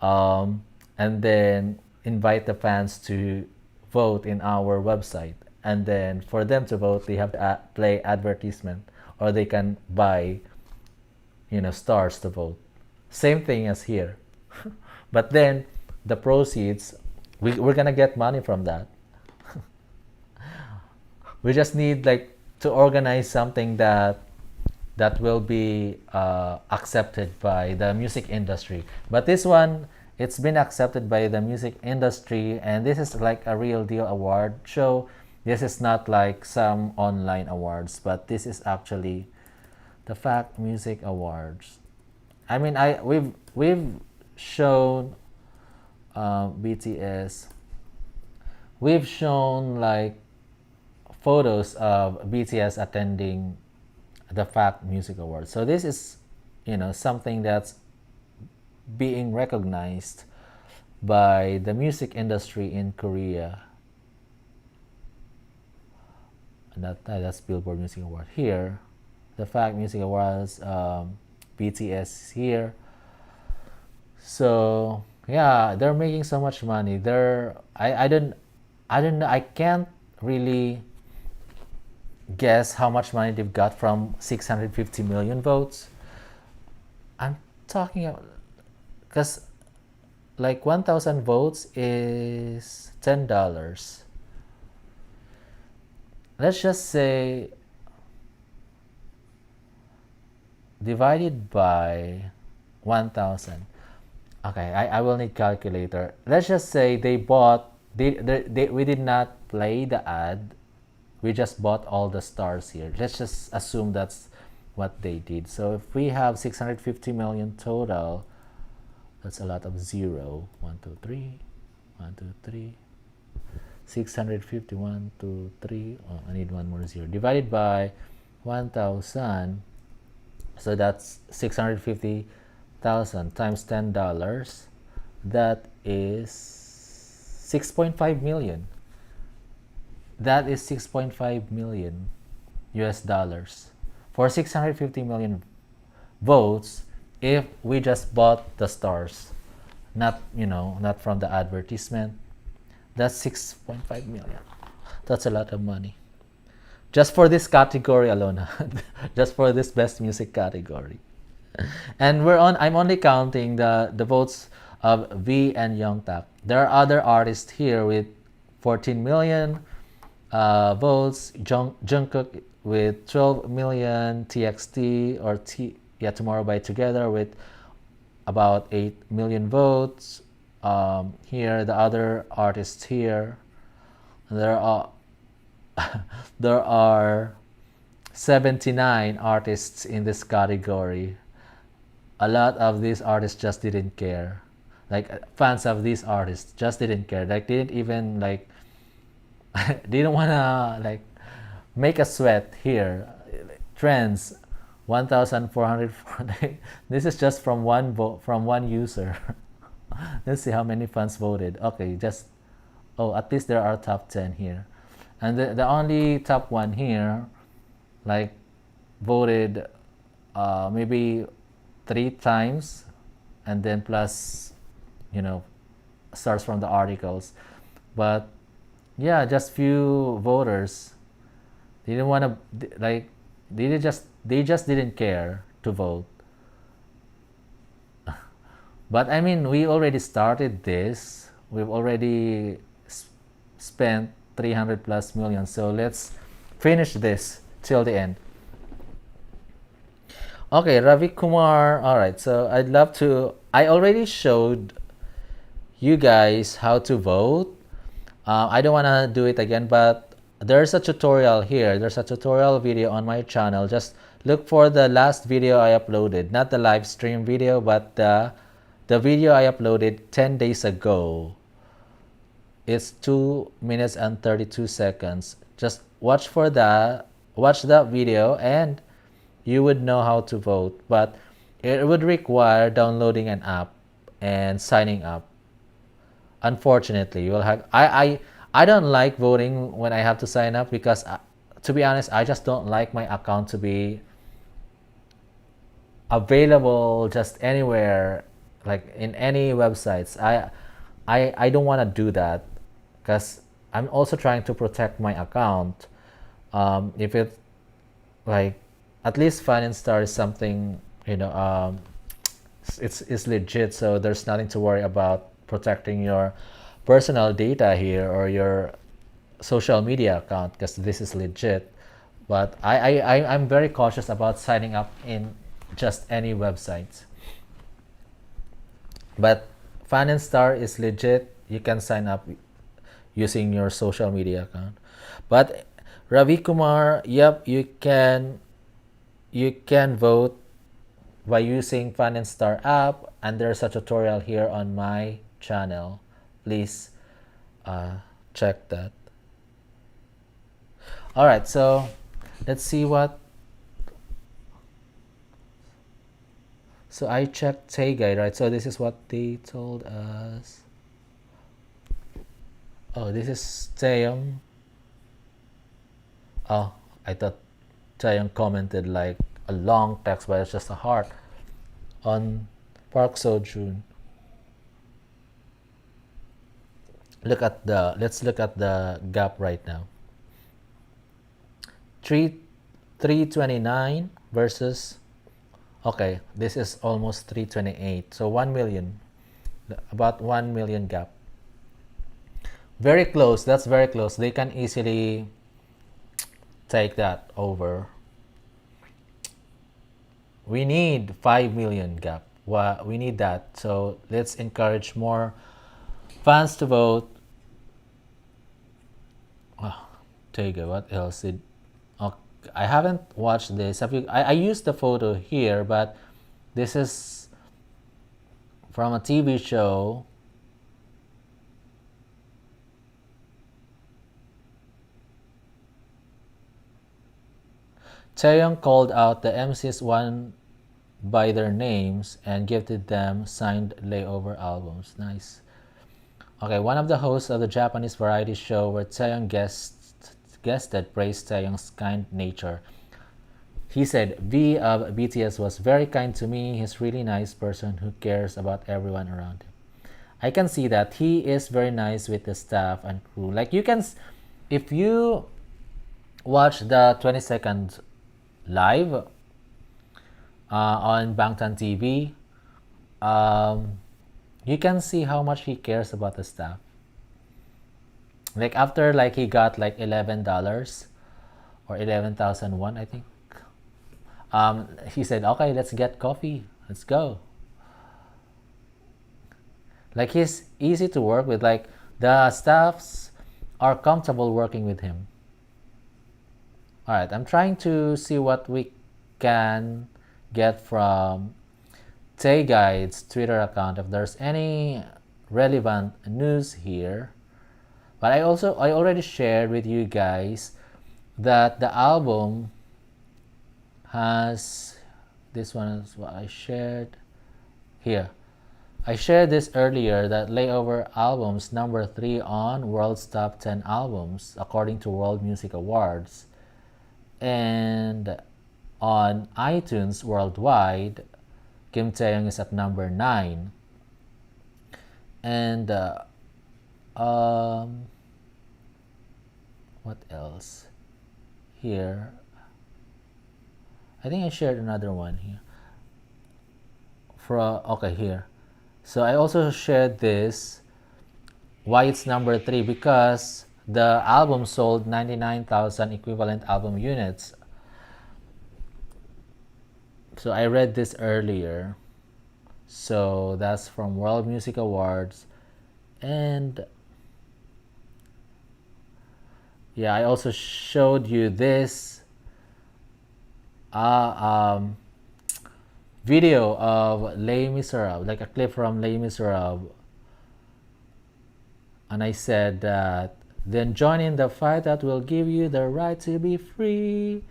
and then invite the fans to vote in our website. And then for them to vote, they have to play advertisement, or they can buy, stars to vote. Same thing as here. But then the proceeds, we're gonna get money from that. We just need like to organize something that will be accepted by the music industry. But this one, it's been accepted by the music industry, and this is like a real deal award show. This is not like some online awards, but this is actually the Fact Music Awards. I mean, we've shown BTS. We've shown like photos of BTS attending the Fact Music Awards. So this is, something that's being recognized by the music industry in Korea. And that's Billboard Music Award here. The Fact Music Awards, BTS here. So yeah, they're making so much money. I don't know. I can't really guess how much money they've got from 650 million votes. I'm talking about, because like 1,000 votes is $10. Let's just say divided by 1,000. Okay, I will need calculator. Let's just say we did not play the ad. We just bought all the stars here. Let's just assume that's what they did. So if we have 650 million total, that's a lot of zero. 1, 2, 3, 1, 2, 3. 650, 1, 2, 3. Oh, I need one more zero. Divided by 1,000. So that's 650,000 times $10. That is 6.5 million. That is 6.5 million US dollars for 650 million votes if we just bought the stars, not from the advertisement. That's 6.5 million. That's a lot of money just for this category alone. Just for this best music category. And I'm only counting the votes of V and Youngtak. There are other artists here with 14 million votes. Jungkook with 12 million. TXT or Tomorrow by Together with about 8 million votes. Here the other artists here. There are 79 artists in this category. A lot of these artists just didn't care. Like fans of these artists just didn't care. Like they didn't even like didn't wanna like make a sweat here. Trends 1,440. This is just from one vote from one user. Let's see how many fans voted. Okay, at least there are top 10 here. And the only top one here like voted maybe 3 times, and then plus stars from the articles. But yeah, just few voters. They didn't want to like they just didn't care to vote. But I mean, we already started this. We've already spent 300 plus million. So let's finish this till the end. Okay, Ravi Kumar. All right, so I already showed you guys how to vote. I don't want to do it again, but there's a tutorial here. There's a tutorial video on my channel. Just look for the last video I uploaded, not the live stream video, but the video I uploaded 10 days ago. It's 2 minutes and 32 seconds. Just watch that video, and you would know how to vote. But it would require downloading an app and signing up. Unfortunately, you will have. I don't like voting when I have to sign up because, to be honest, I just don't like my account to be available just anywhere, like in any websites. I don't want to do that because I'm also trying to protect my account. If it like at least Finance Star is something, it's legit, so there's nothing to worry about protecting your personal data here or your social media account because this is legit. But I'm very cautious about signing up in just any websites. But Finance Star is legit. You can sign up using your social media account. But Ravi Kumar, yep, you can vote by using Finance Star app, and there's a tutorial here on my channel. Please check that. All right, so let's see what. So I checked Taehyung, right? So this is what they told us. Oh, this is Taehyung. Oh, I thought Taehyung commented like a long text, but it's just a heart on Park Seo-joon. Let's look at the gap right now. 329 versus, okay, this is almost 328. So 1 million, about 1 million gap. Very close. That's very close. They can easily take that over. We need 5 million gap. We need that. So let's encourage more fans to vote. Oh, Taehyung, what else did? Okay, I haven't watched this. I used the photo here, but this is from a TV show. Taehyung called out the MCs one by their names and gifted them signed Layover albums. Nice. Okay, one of the hosts of the Japanese variety show where Taehyung guested praised Taehyung's kind nature. He said, V of BTS was very kind to me. He's a really nice person who cares about everyone around him. I can see that he is very nice with the staff and crew. Like you can, if you watch the 20-second live on Bangtan TV, you can see how much he cares about the staff. Like after like he got like $11 or 11,001, I think. He said, "Okay, let's get coffee. Let's go." Like he's easy to work with. Like the staffs are comfortable working with him. All right, I'm trying to see what we can get from Taeguide's Twitter account if there's any relevant news here. But I already shared with you guys that the album has, this one is what I shared here. I shared this earlier that Layover album's number 3 on World's Top 10 Albums according to World Music Awards. And on iTunes worldwide, Kim Taehyung is at number 9. And what else? Here, I think I shared another one here. Okay, here. So I also shared this, why it's number 3, because the album sold 99,000 equivalent album units. So I read this earlier. So that's from World Music Awards. And yeah, I also showed you this uh, um, video of Les Miserables, like a clip from Les Miserables. And I said that, then join in the fight that will give you the right to be free.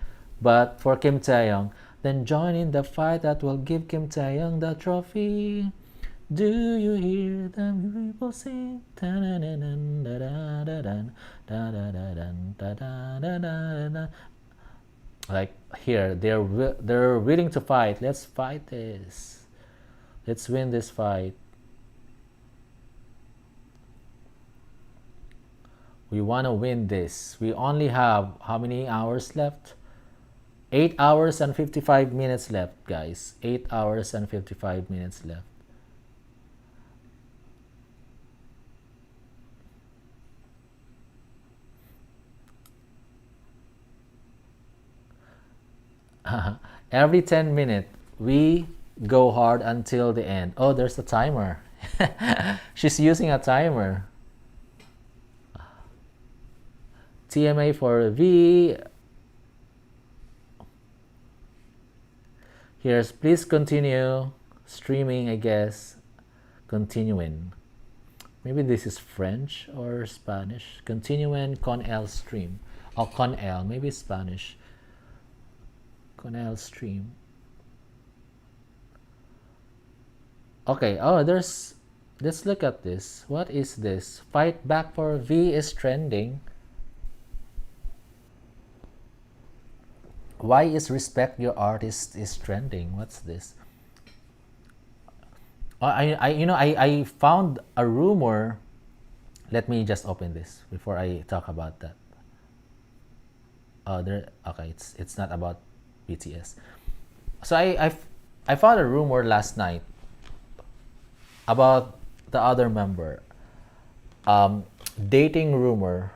But for Kim Taehyung, then join in the fight that will give Kim Taehyung the trophy. Do you hear the people sing? Like here, they're willing to fight. Let's fight this. Let's win this fight. We want to win this. We only have how many hours left? 8 hours and 55 minutes left, guys. 8 hours and 55 minutes left. Every 10 minutes, we go hard until the end. Oh, there's a timer. She's using a timer. TMA for V. Here's please continue streaming, I guess. Continuing. Maybe this is French or Spanish. Continuing con el stream. Or con el, maybe Spanish. Con el stream. Okay, oh, let's look at this. What is this? Fight back for V is trending. Why is respect your artist is trending? What's this? I found a rumor. Let me just open this before I talk about that. Okay, it's not about BTS. So I found a rumor last night about the other member. Dating rumor.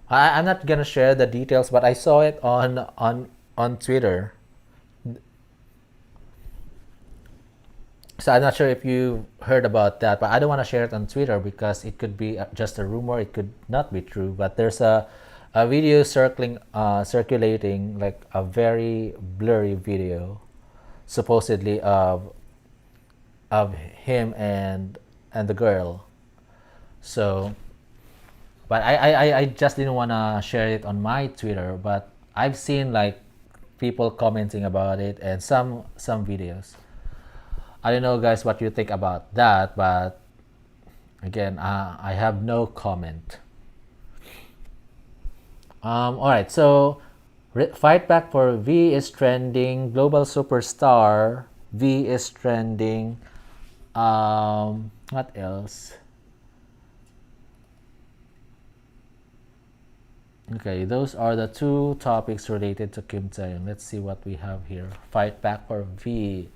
I'm not gonna share the details, but I saw it on Twitter. So I'm not sure if you heard about that, but I don't want to share it on Twitter because it could be just a rumor. It could not be true. But there's a video circulating, like a very blurry video, supposedly of him and the girl. So, but I just didn't want to share it on my Twitter. But I've seen like people commenting about it and some videos. I don't know, guys, what you think about that, but again, I have no comment. All right, so fight back for V is trending. Global superstar V is trending. What else? Okay, those are the two topics related to Kim Taehyung. Let's see what we have here. Fight back for V.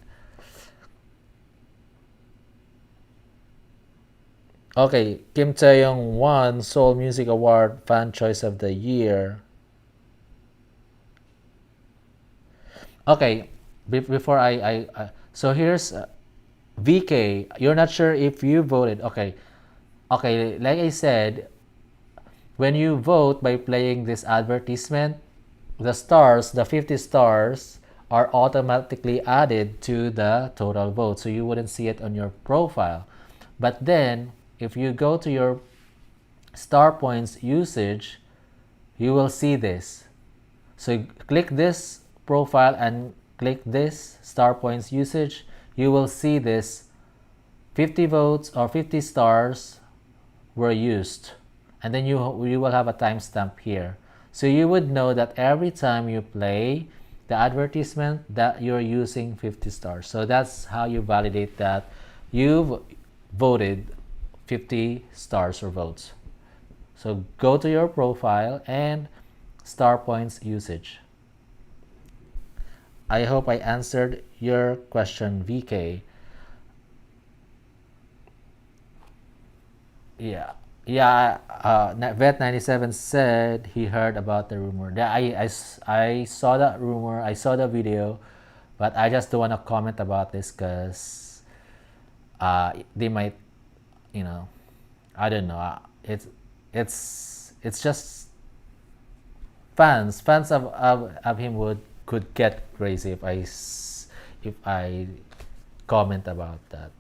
Okay, Kim Taehyung won Seoul Music Award Fan Choice of the Year. Okay, before so here's VK. You're not sure if you voted. Okay, like I said, when you vote by playing this advertisement, the stars, the 50 stars, are automatically added to the total vote, so you wouldn't see it on your profile. But then if you go to your star points usage, you will see this. So click this profile and click this star points usage. You will see this 50 votes or 50 stars were used. And then you will have a timestamp here. So you would know that every time you play the advertisement that you're using 50 stars. So that's how you validate that you've voted 50 stars or votes. So go to your profile and star points usage. I hope I answered your question, VK. Yeah. Vet97 said he heard about the rumor. I saw that rumor. I saw the video, but I just don't want to comment about this because they might, I don't know. It's just fans of him would could get crazy if I comment about that.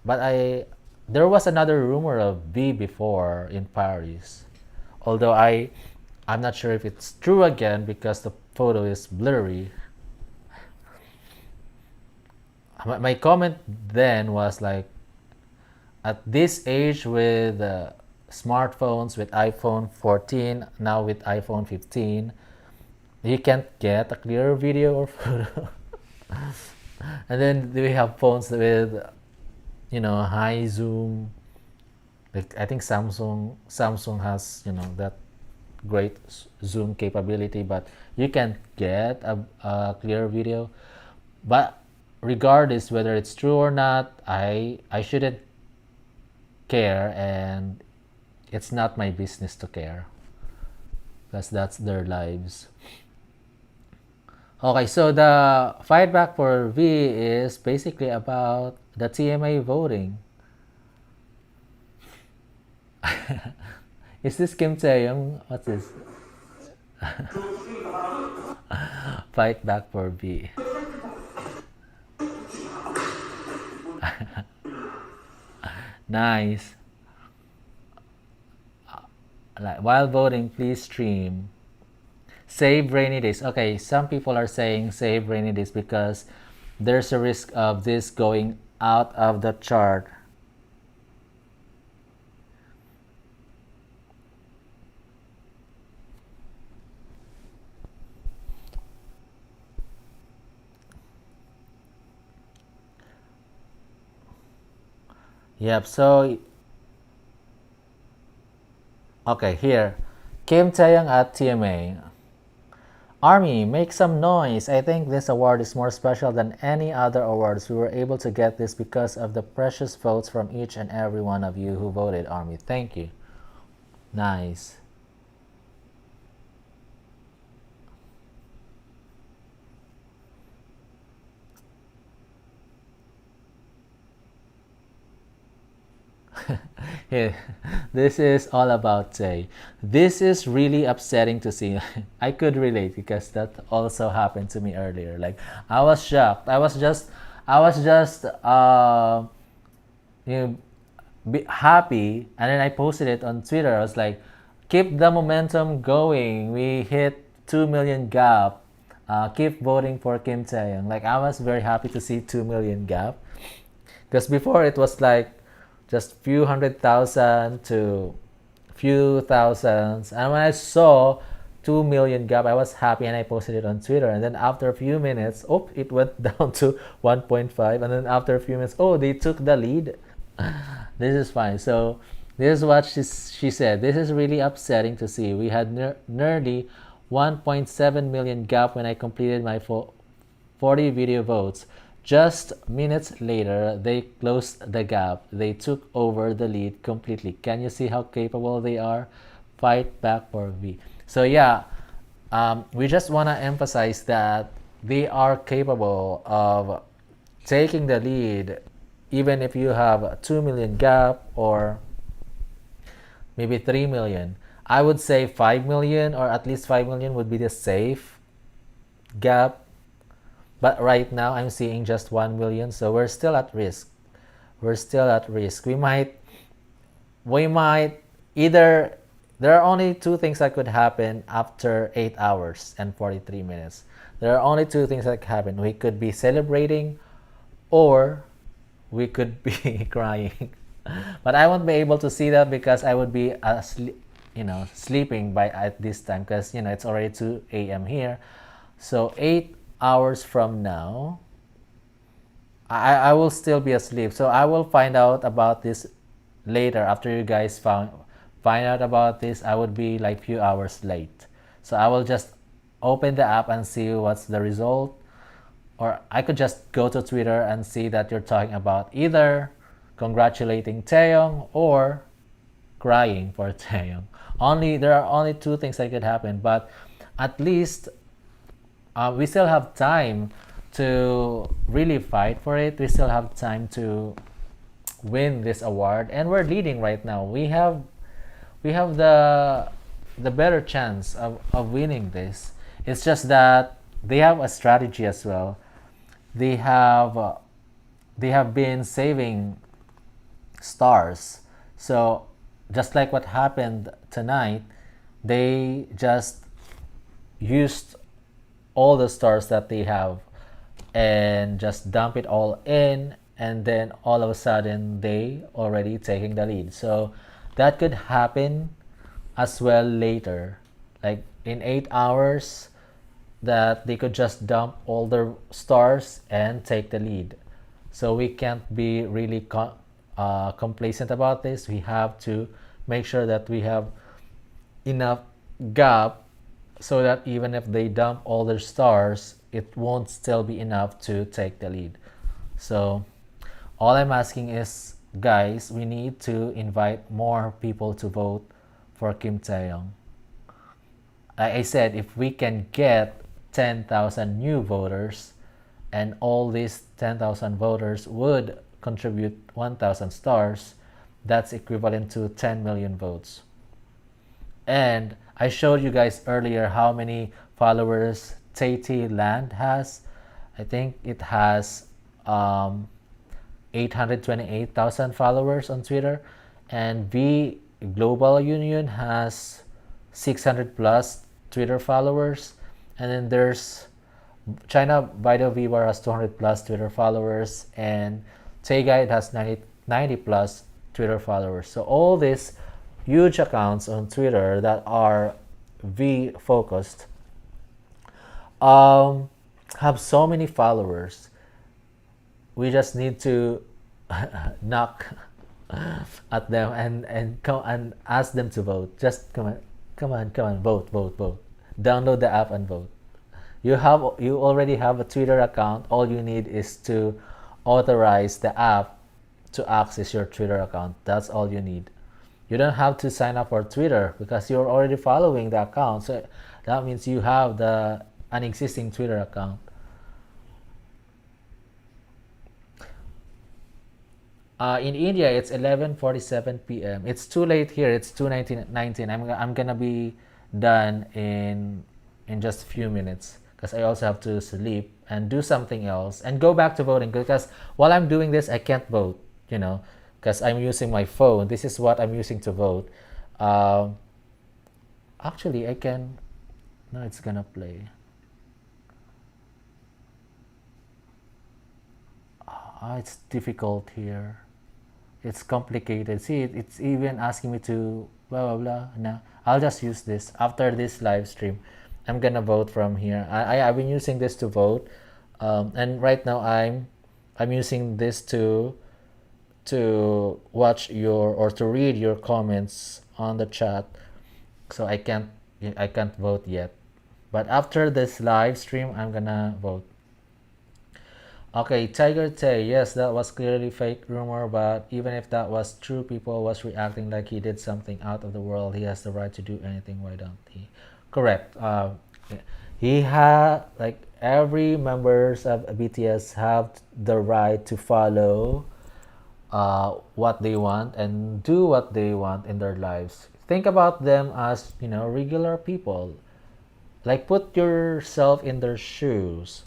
But there was another rumor of B before in Paris, although I'm not sure if it's true again because the photo is blurry. My comment then was like, at this age with smartphones, with iPhone 14, now with iPhone 15, you can't get a clear video or photo. And then we have phones with, high zoom. Like I think Samsung has, that great zoom capability, but you can't get a clear video. But regardless whether it's true or not, I shouldn't care, and it's not my business to care because that's their lives. Okay, so the fight back for V is basically about the TMA voting. Is this Kim Taehyung? What's this? Fight back for V. Nice. Like, while voting, please stream. Save rainy days. Okay, some people are saying save rainy days because there's a risk of this going out of the chart. Yep, so okay, here. Kim Taeyang at TMA. Army, make some noise. I think this award is more special than any other awards. We were able to get this because of the precious votes from each and every one of you who voted. Army, thank you. Nice. Here, this is all about Tay. This is really upsetting to see. I could relate because that also happened to me earlier. Like I was shocked. I was just you know, happy, and then I posted it on Twitter. I was like, keep the momentum going. We hit 2 million gap. Keep voting for Kim Taeyong. Like I was very happy to see 2 million gap because before it was like just few 100,000 to few thousands, and when I saw 2 million gap, I was happy and I posted it on Twitter. And then after a few minutes, oh, it went down to 1.5. And then after a few minutes, oh, they took the lead. This is fine. So this is what she said. This is really upsetting to see. We had nearly 1.7 million gap when I completed my 40 video votes. Just minutes later, they closed the gap. They took over the lead completely. Can you see how capable they are? Fight back for V. So yeah, we just want to emphasize that they are capable of taking the lead even if you have a 2 million gap or maybe 3 million. I would say 5 million or at least 5 million would be the safe gap. But right now I'm seeing just 1 million, so we're still at risk. We're still at risk. We might either, there are only two things that could happen after 8 hours and 43 minutes. There are only two things that could happen. We could be celebrating or we could be crying. But I won't be able to see that because I would be sleeping by at this time because it's already 2 a.m. here. So 8 hours from now, I will still be asleep. So I will find out about this later. After you guys find out about this, I would be like few hours late. So I will just open the app and see what's the result. Or I could just go to Twitter and see that you're talking about either congratulating Taeyong or crying for Taeyong. There are only two things that could happen, but at least we still have time to really fight for it. We still have time to win this award, and we're leading right now. We have the better chance of winning this. It's just that they have a strategy as well. They have uh, they have been saving stars. So just like what happened tonight, they just used all the stars that they have and just dump it all in, and then all of a sudden they already taking the lead. So that could happen as well later, like in 8 hours, that they could just dump all their stars and take the lead. So we can't be really complacent about this. We have to make sure that we have enough gap so that even if they dump all their stars, it won't still be enough to take the lead. So all I'm asking is, guys, we need to invite more people to vote for Kim Taehyung. Like I said, if we can get 10,000 new voters, and all these 10,000 voters would contribute 1,000 stars, that's equivalent to 10 million votes. And I showed you guys earlier how many followers Land has. I think it has 828,000 followers on Twitter, and V Global Union has 600 plus Twitter followers, and then there's China by the Vivar has 200 plus Twitter followers, and Taehyung has 90 plus Twitter followers. So all these huge accounts on Twitter that are V focused have so many followers. We just need to knock at them and come and ask them to vote. Just come on, vote. Download the app and vote. You already have a Twitter account. All you need is to authorize the app to access your Twitter account. That's all you need. You don't have to sign up for Twitter because you're already following the account. So that means you have an existing Twitter account. In India, it's 11:47 p.m. It's too late here. It's 2:19. I'm gonna be done in just a few minutes because I also have to sleep and do something else and go back to voting, because while I'm doing this, I can't vote. Because I'm using my phone. This is what I'm using to vote. Actually, I can. No, it's gonna play. It's difficult here. It's complicated. See, it's even asking me to blah blah blah. No, I'll just use this after this live stream. I'm gonna vote from here. I've been using this to vote, and right now I'm using this to watch your or to read your comments on the chat. So I can't vote yet, but after this live stream, I'm gonna vote. Okay, Tiger Tay, yes, that was clearly fake rumor, but even if that was true, people was reacting like he did something out of the world. He has the right to do anything. Why don't he? Correct. He had, like, every members of BTS have the right to follow what they want and do what they want in their lives. Think about them as, regular people. Like, put yourself in their shoes.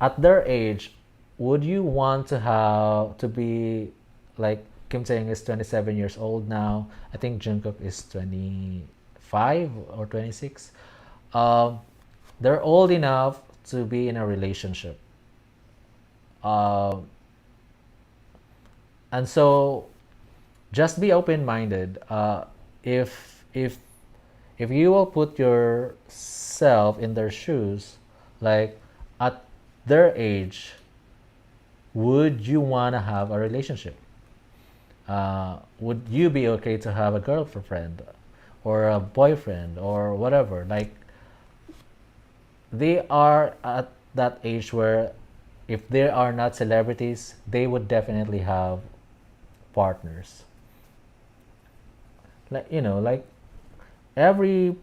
At their age, would you want to be like Kim Tae is 27 years old now? I think Jungkook is 25 or 26. They're old enough to be in a relationship. And so just be open-minded. If you will put yourself in their shoes, like at their age, would you want to have a relationship? Would you be okay to have a girlfriend or a boyfriend or whatever? Like, they are at that age where if they are not celebrities, they would definitely have partners. Like every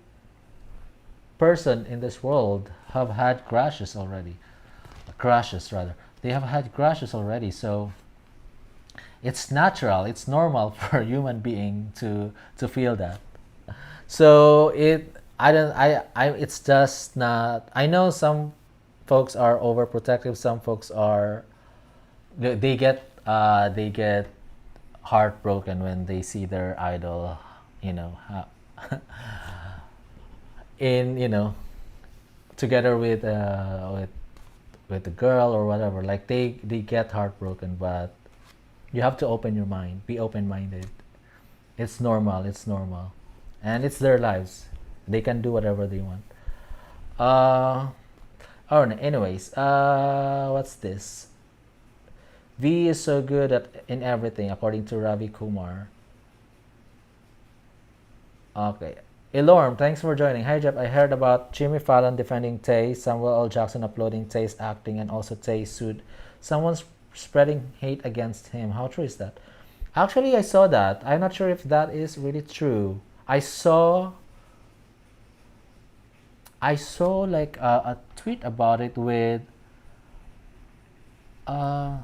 person in this world have had crushes already. Crushes rather. They have had crushes already, so It's natural, it's normal for a human being to feel that. So it I don't I it's just not. I know some folks are overprotective, some folks are they get heartbroken when they see their idol, you know, in together with the girl or whatever. Like they get heartbroken, but you have to open your mind, be open minded. It's normal, it's normal, and it's their lives. They can do whatever they want. uh oh, anyways, what's this? V is so good at in everything, according to Ravi Kumar. Okay. Ilorm, thanks for joining. Hi, Jeff. I heard about Jimmy Fallon defending Tay, Samuel L. Jackson uploading Tay's acting, and also Tay sued. Someone's spreading hate against him. How true is that? Actually, I saw that. I'm not sure if that is really true. I saw like a tweet about it with uh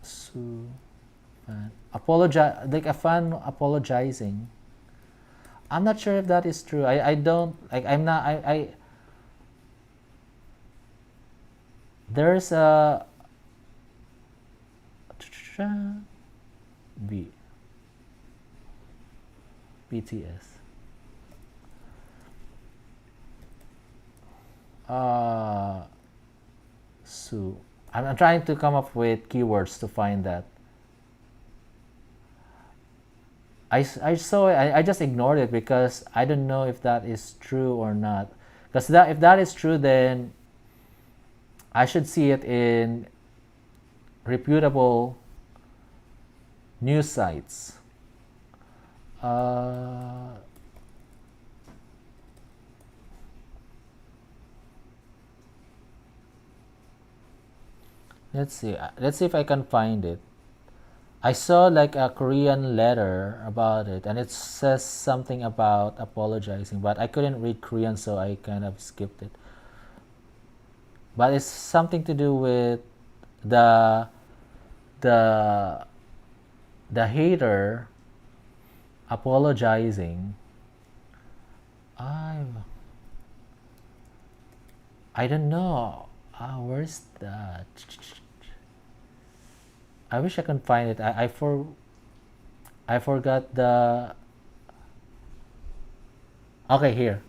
Sue fan apologize, like a fan apologizing. I'm not sure if that is true. I don't like. I'm not. There's a B BTS. Uh, Sue. I'm trying to come up with keywords to find that. I saw it. I just ignored it because I don't know if that is true or not. Because that if that is true, then I should see it in reputable news sites. Let's see. Let's see if I can find it. I saw like a Korean letter about it, and it says something about apologizing, but I couldn't read Korean, so I kind of skipped it. But it's something to do with the the the hater apologizing. I I don't know. Where's that? I wish I can find it. I forgot the. Okay, here.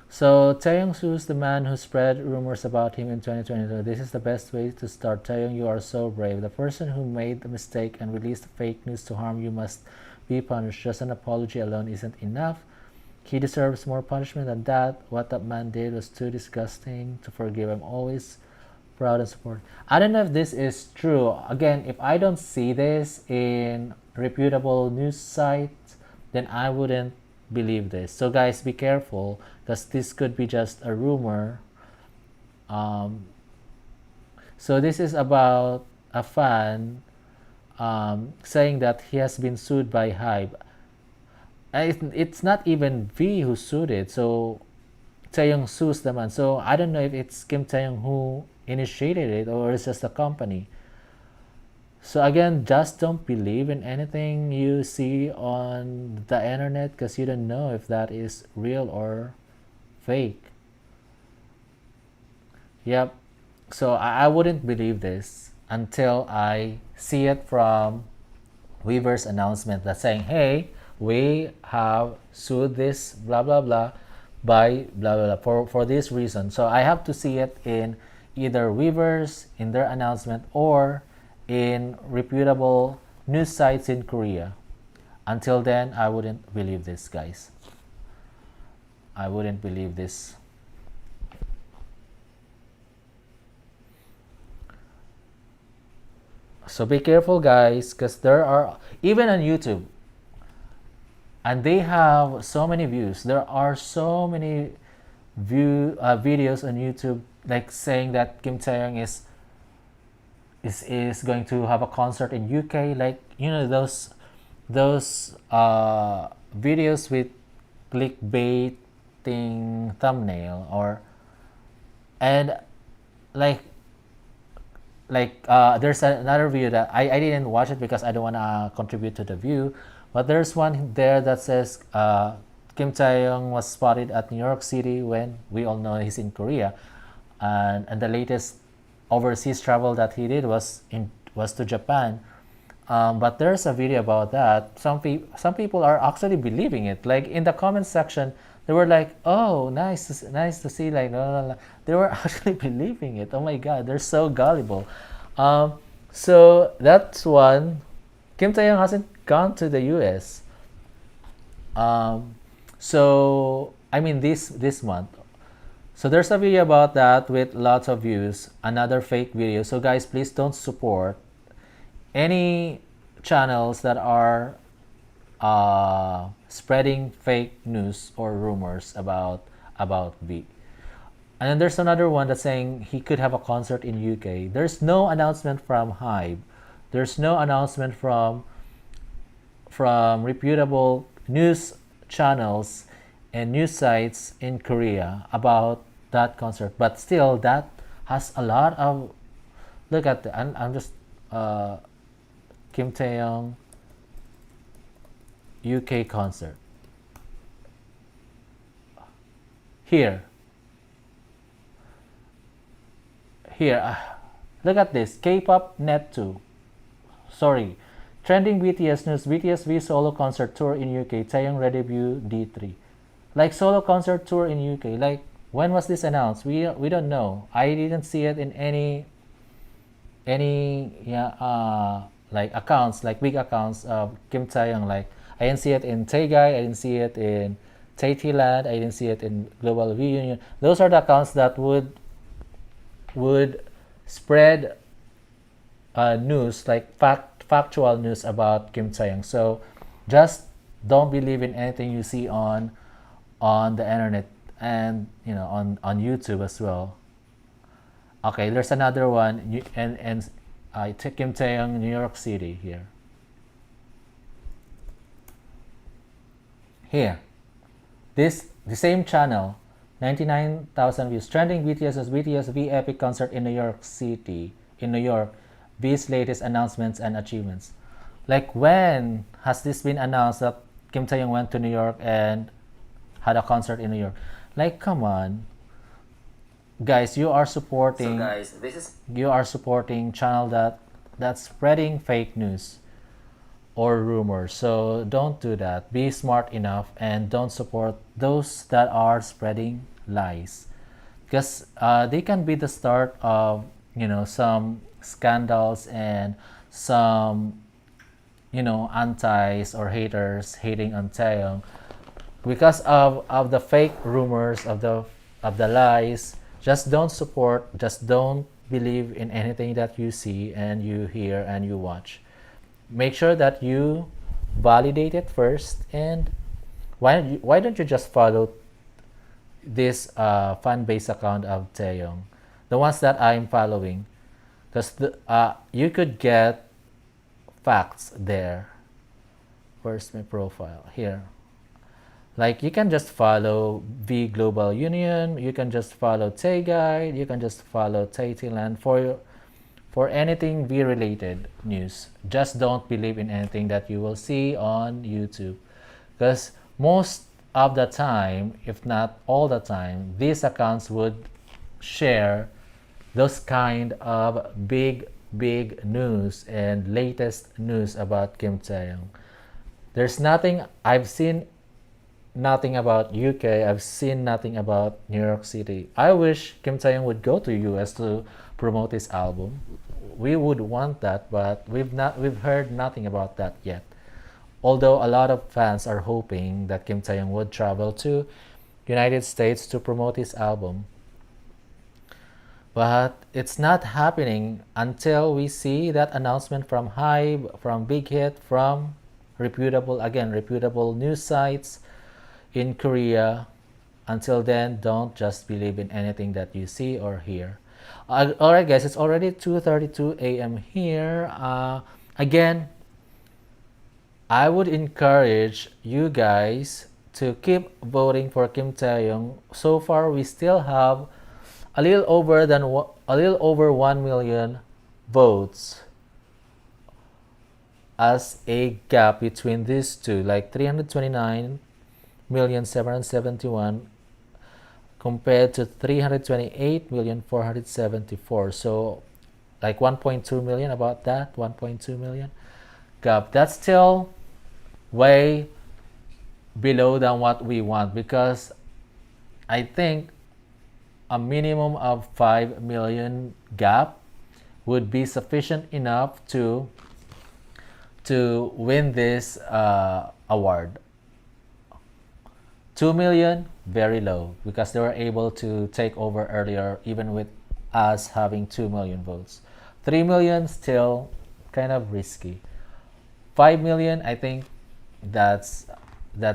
So Taehyung sues the man who spread rumors about him in 2022. This is the best way to start. Taehyung, you are so brave. The person who made the mistake and released fake news to harm you must be punished. Just an apology alone isn't enough. He deserves more punishment than that. What that man did was too disgusting to forgive. I'm always proud and support. I don't know if this is true. Again, if I don't see this in reputable news sites, then I wouldn't believe this. So guys, be careful because this could be just a rumor. So this is about a fan saying that he has been sued by Hive. It's not even V who sued it. So Taehyung sues the man. So I don't know if it's Kim Taehyung who initiated it or it's just a company. So again, just don't believe in anything you see on the internet because you don't know if that is real or fake. Yep. So I wouldn't believe this until I see it from Weaver's announcement that's saying, hey, we have sued this blah blah blah by blah blah blah for this reason. So I have to see it in either Weavers in their announcement or in reputable news sites in Korea. Until then, I wouldn't believe this, guys. I wouldn't believe this. So be careful, guys, because there are, even on YouTube, and they have so many views. There are so many videos on YouTube like saying that Kim Taehyung is going to have a concert in UK. Like those videos with clickbaiting thumbnail or and like there's another video that I didn't watch it because I don't want to contribute to the view, but there's one there that says Kim Tae-young was spotted at New York City when we all know he's in Korea, and the latest overseas travel that he did was to Japan. But there's a video about that. Some people are actually believing it. Like in the comment section, they were like, "Oh, nice to see." Like, blah, blah, blah. They were actually believing it. Oh my God, they're so gullible. So that's one. Kim Tae-young hasn't gone to the U.S. So I mean this month. So there's a video about that with lots of views. Another fake video. So guys, please don't support any channels that are spreading fake news or rumors about V. And then there's another one that's saying he could have a concert in UK. There's no announcement from Hybe. There's no announcement from reputable news channels and news sites in Korea about that concert. But still, that has a lot of look at the. I'm just Kim Taehyung UK concert. Here, look at this. K-pop Net 2. Sorry. Trending BTS news. BTS V solo concert tour in UK. Taehyung debut D3. Like solo concert tour in UK. Like when was this announced? We don't know. I didn't see it in any like accounts, like big accounts of Kim Taehyung. Like I didn't see it in Taegai. I didn't see it in Taetyland. I didn't see it in Global Reunion. Those are the accounts that would spread news, like factual news about Kim Taehyung. So just don't believe in anything you see on the internet and on YouTube as well. Okay, there's another one, and I took Kim Taehyung New York City here. The same channel, 99,000 views. Trending BTS's BTS V Epic concert in New York City, in New York. V's latest announcements and achievements. Like when has this been announced that Kim Taehyung went to New York and had a concert in New York? Like, come on, guys, you are supporting. So guys, you are supporting channel that's spreading fake news or rumors. So don't do that. Be smart enough and don't support those that are spreading lies, because they can be the start of some scandals and some antis or haters hating on Taehyung because of the fake rumors of the lies. Just don't support, just don't believe in anything that you see and you hear and you watch. Make sure that you validate it first. And why don't you just follow this fan base account of Taehyung, the ones that I'm following, because you could get facts there. Where's my profile? Here. Like you can just follow V Global Union, you can just follow Tay Guide, you can just follow Taetyland for anything V related news. Just don't believe in anything that you will see on YouTube, because most of the time, if not all the time, these accounts would share those kind of big news and latest news about Kim Taehyung. There's nothing I've seen. Nothing about UK. I've seen nothing about New York City. I wish Kim Taehyung would go to US to promote his album. We would want that, but we've heard nothing about that yet. Although a lot of fans are hoping that Kim Taehyung would travel to United States to promote his album. But it's not happening until we see that announcement from Hybe, from Big Hit, from reputable news sites in Korea. Until then, don't just believe in anything that you see or hear. Alright guys, it's already 2:32 a.m. here. Again, I would encourage you guys to keep voting for Kim Taehyung. So far, we still have a little over 1 million votes as a gap between these two, like 329,771 compared to 328,474. So like 1.2 million, about that, 1.2 million gap. That's still way below than what we want, because I think a minimum of 5 million gap would be sufficient enough to win this award. 2 million, very low, because they were able to take over earlier, even with us having 2 million votes. 3 million, still kind of risky. 5 million, I think that's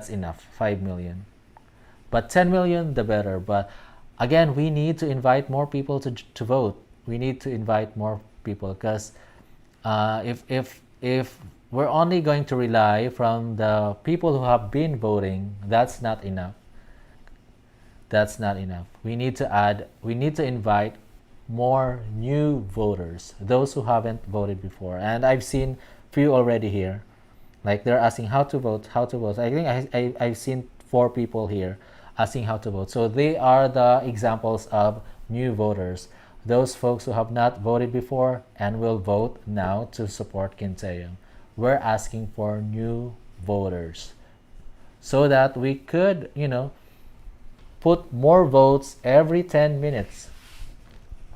enough. 5 million. But 10 million, the better. But again, we need to invite more people to vote. We need to invite more people, because if we're only going to rely from the people who have been voting, that's not enough. That's not enough. We need to invite more new voters, those who haven't voted before. And I've seen few already here. Like, they're asking how to vote, how to vote. I think I've seen 4 people here asking how to vote. So they are the examples of new voters. Those folks who have not voted before and will vote now to support Kim Taehyung. We're asking for new voters so that we could, put more votes every 10 minutes.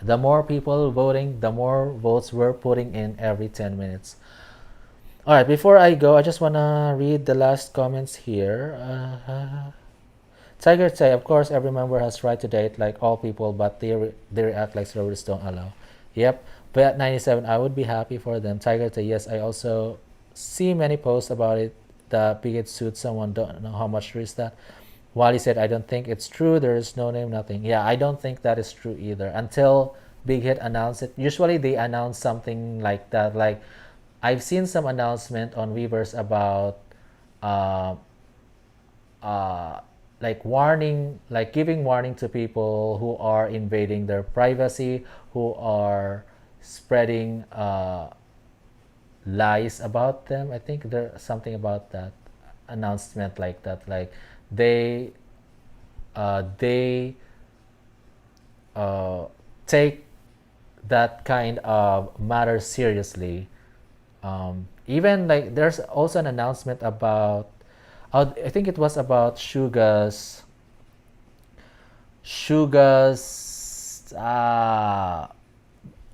The more people voting, the more votes we're putting in every 10 minutes. All right, before I go, I just want to read the last comments here. Tiger say, of course, every member has right to date like all people, but they react like servers don't allow. Yep. But 97, I would be happy for them. Tiger say, yes, I also see many posts about it. The bigot suit someone, don't know how much true is that. Wally said, I don't think it's true. There is no name, nothing. Yeah, I don't think that is true either. Until Big Hit announced it. Usually they announce something like that. Like, I've seen some announcement on Weverse about like warning, like giving warning to people who are invading their privacy, who are spreading lies about them. I think there's something about that announcement like that. Like, they take that kind of matter seriously. Even like, there's also an announcement about, I think it was about Suga's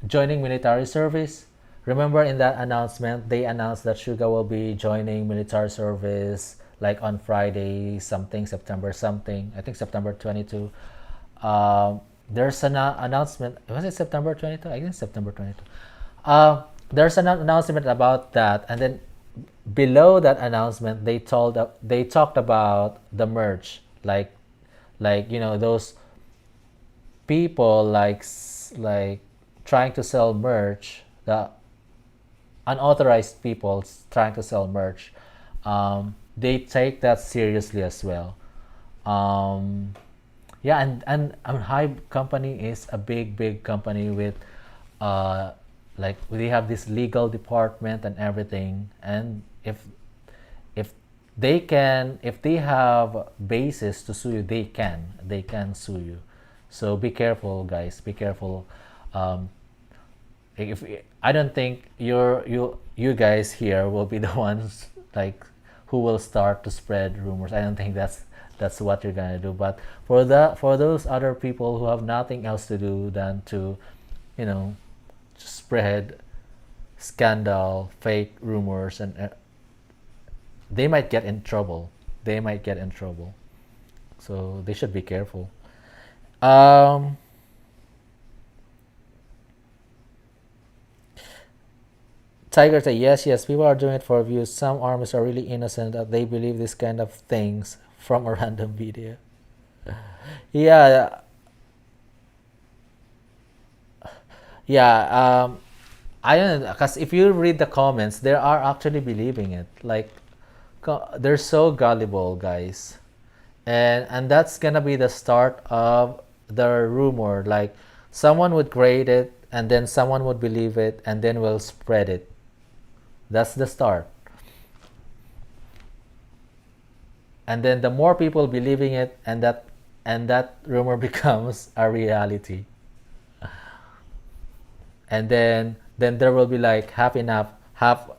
joining military service. Remember, in that announcement, they announced that Suga will be joining military service like on Friday something, September something, I think September 22. There's an announcement. Was it September 22? I think September 22. There's an announcement about that, and then below that announcement, they talked about the merch, like those people like trying to sell merch, the unauthorized people trying to sell merch. They take that seriously as well. Yeah, and Hive company is a big company with like, they have this legal department and everything, and if they have basis to sue you, they can sue you. So be careful, guys, be careful. If I don't think you guys here will be the ones like who will start to spread rumors. I don't think that's what you're gonna do. But for those other people who have nothing else to do than to spread scandal, fake rumors, and they might get in trouble. So they should be careful. Tiger say, yes, people are doing it for views. Some armies are really innocent that they believe this kind of things from a random video. Yeah, I don't know, because if you read the comments, they are actually believing it. Like, they're so gullible, guys, and that's gonna be the start of the rumor. Like, someone would create it and then someone would believe it, and then we'll spread it. That's the start. And then the more people believing it, and that rumor becomes a reality. And then there will be like half enough, half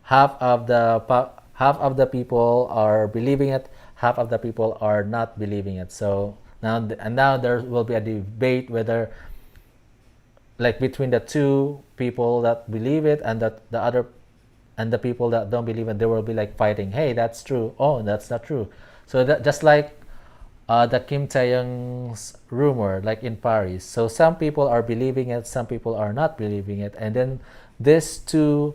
of the people are believing it, half of the people are not believing it. So now there will be a debate whether, like, between the two people that believe it and that the other, and the people that don't believe it, they will be like fighting. Hey, that's true. Oh, that's not true. So that just like the Kim Taehyung's rumor, like in Paris. So some people are believing it, some people are not believing it, and then these two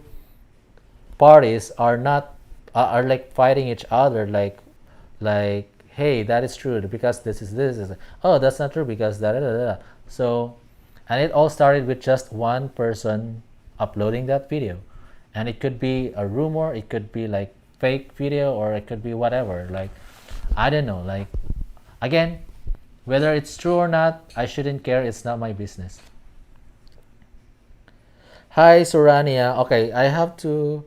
parties are not are like fighting each other, like, hey, that is true because this is, oh, that's not true because da da da da. So, and it all started with just one person uploading that video, and it could be a rumor, it could be like fake video, or it could be whatever. Like, I don't know. Like, again, whether it's true or not, I shouldn't care. It's not my business. Hi, Sorania. Okay, I have to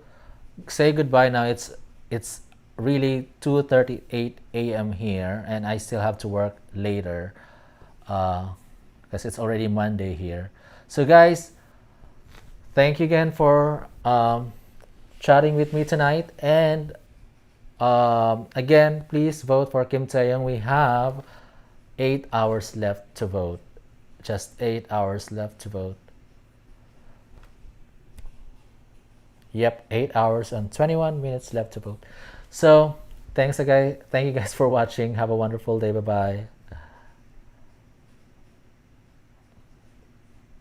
say goodbye now. It's really 2:38 a.m. here, and I still have to work later because it's already Monday here. So, guys, thank you again for chatting with me tonight. And again, please vote for Kim Taehyung. We have 8 hours left to vote. Just 8 hours left to vote. Yep, 8 hours and 21 minutes left to vote. So, thank you guys for watching. Have a wonderful day. Bye bye.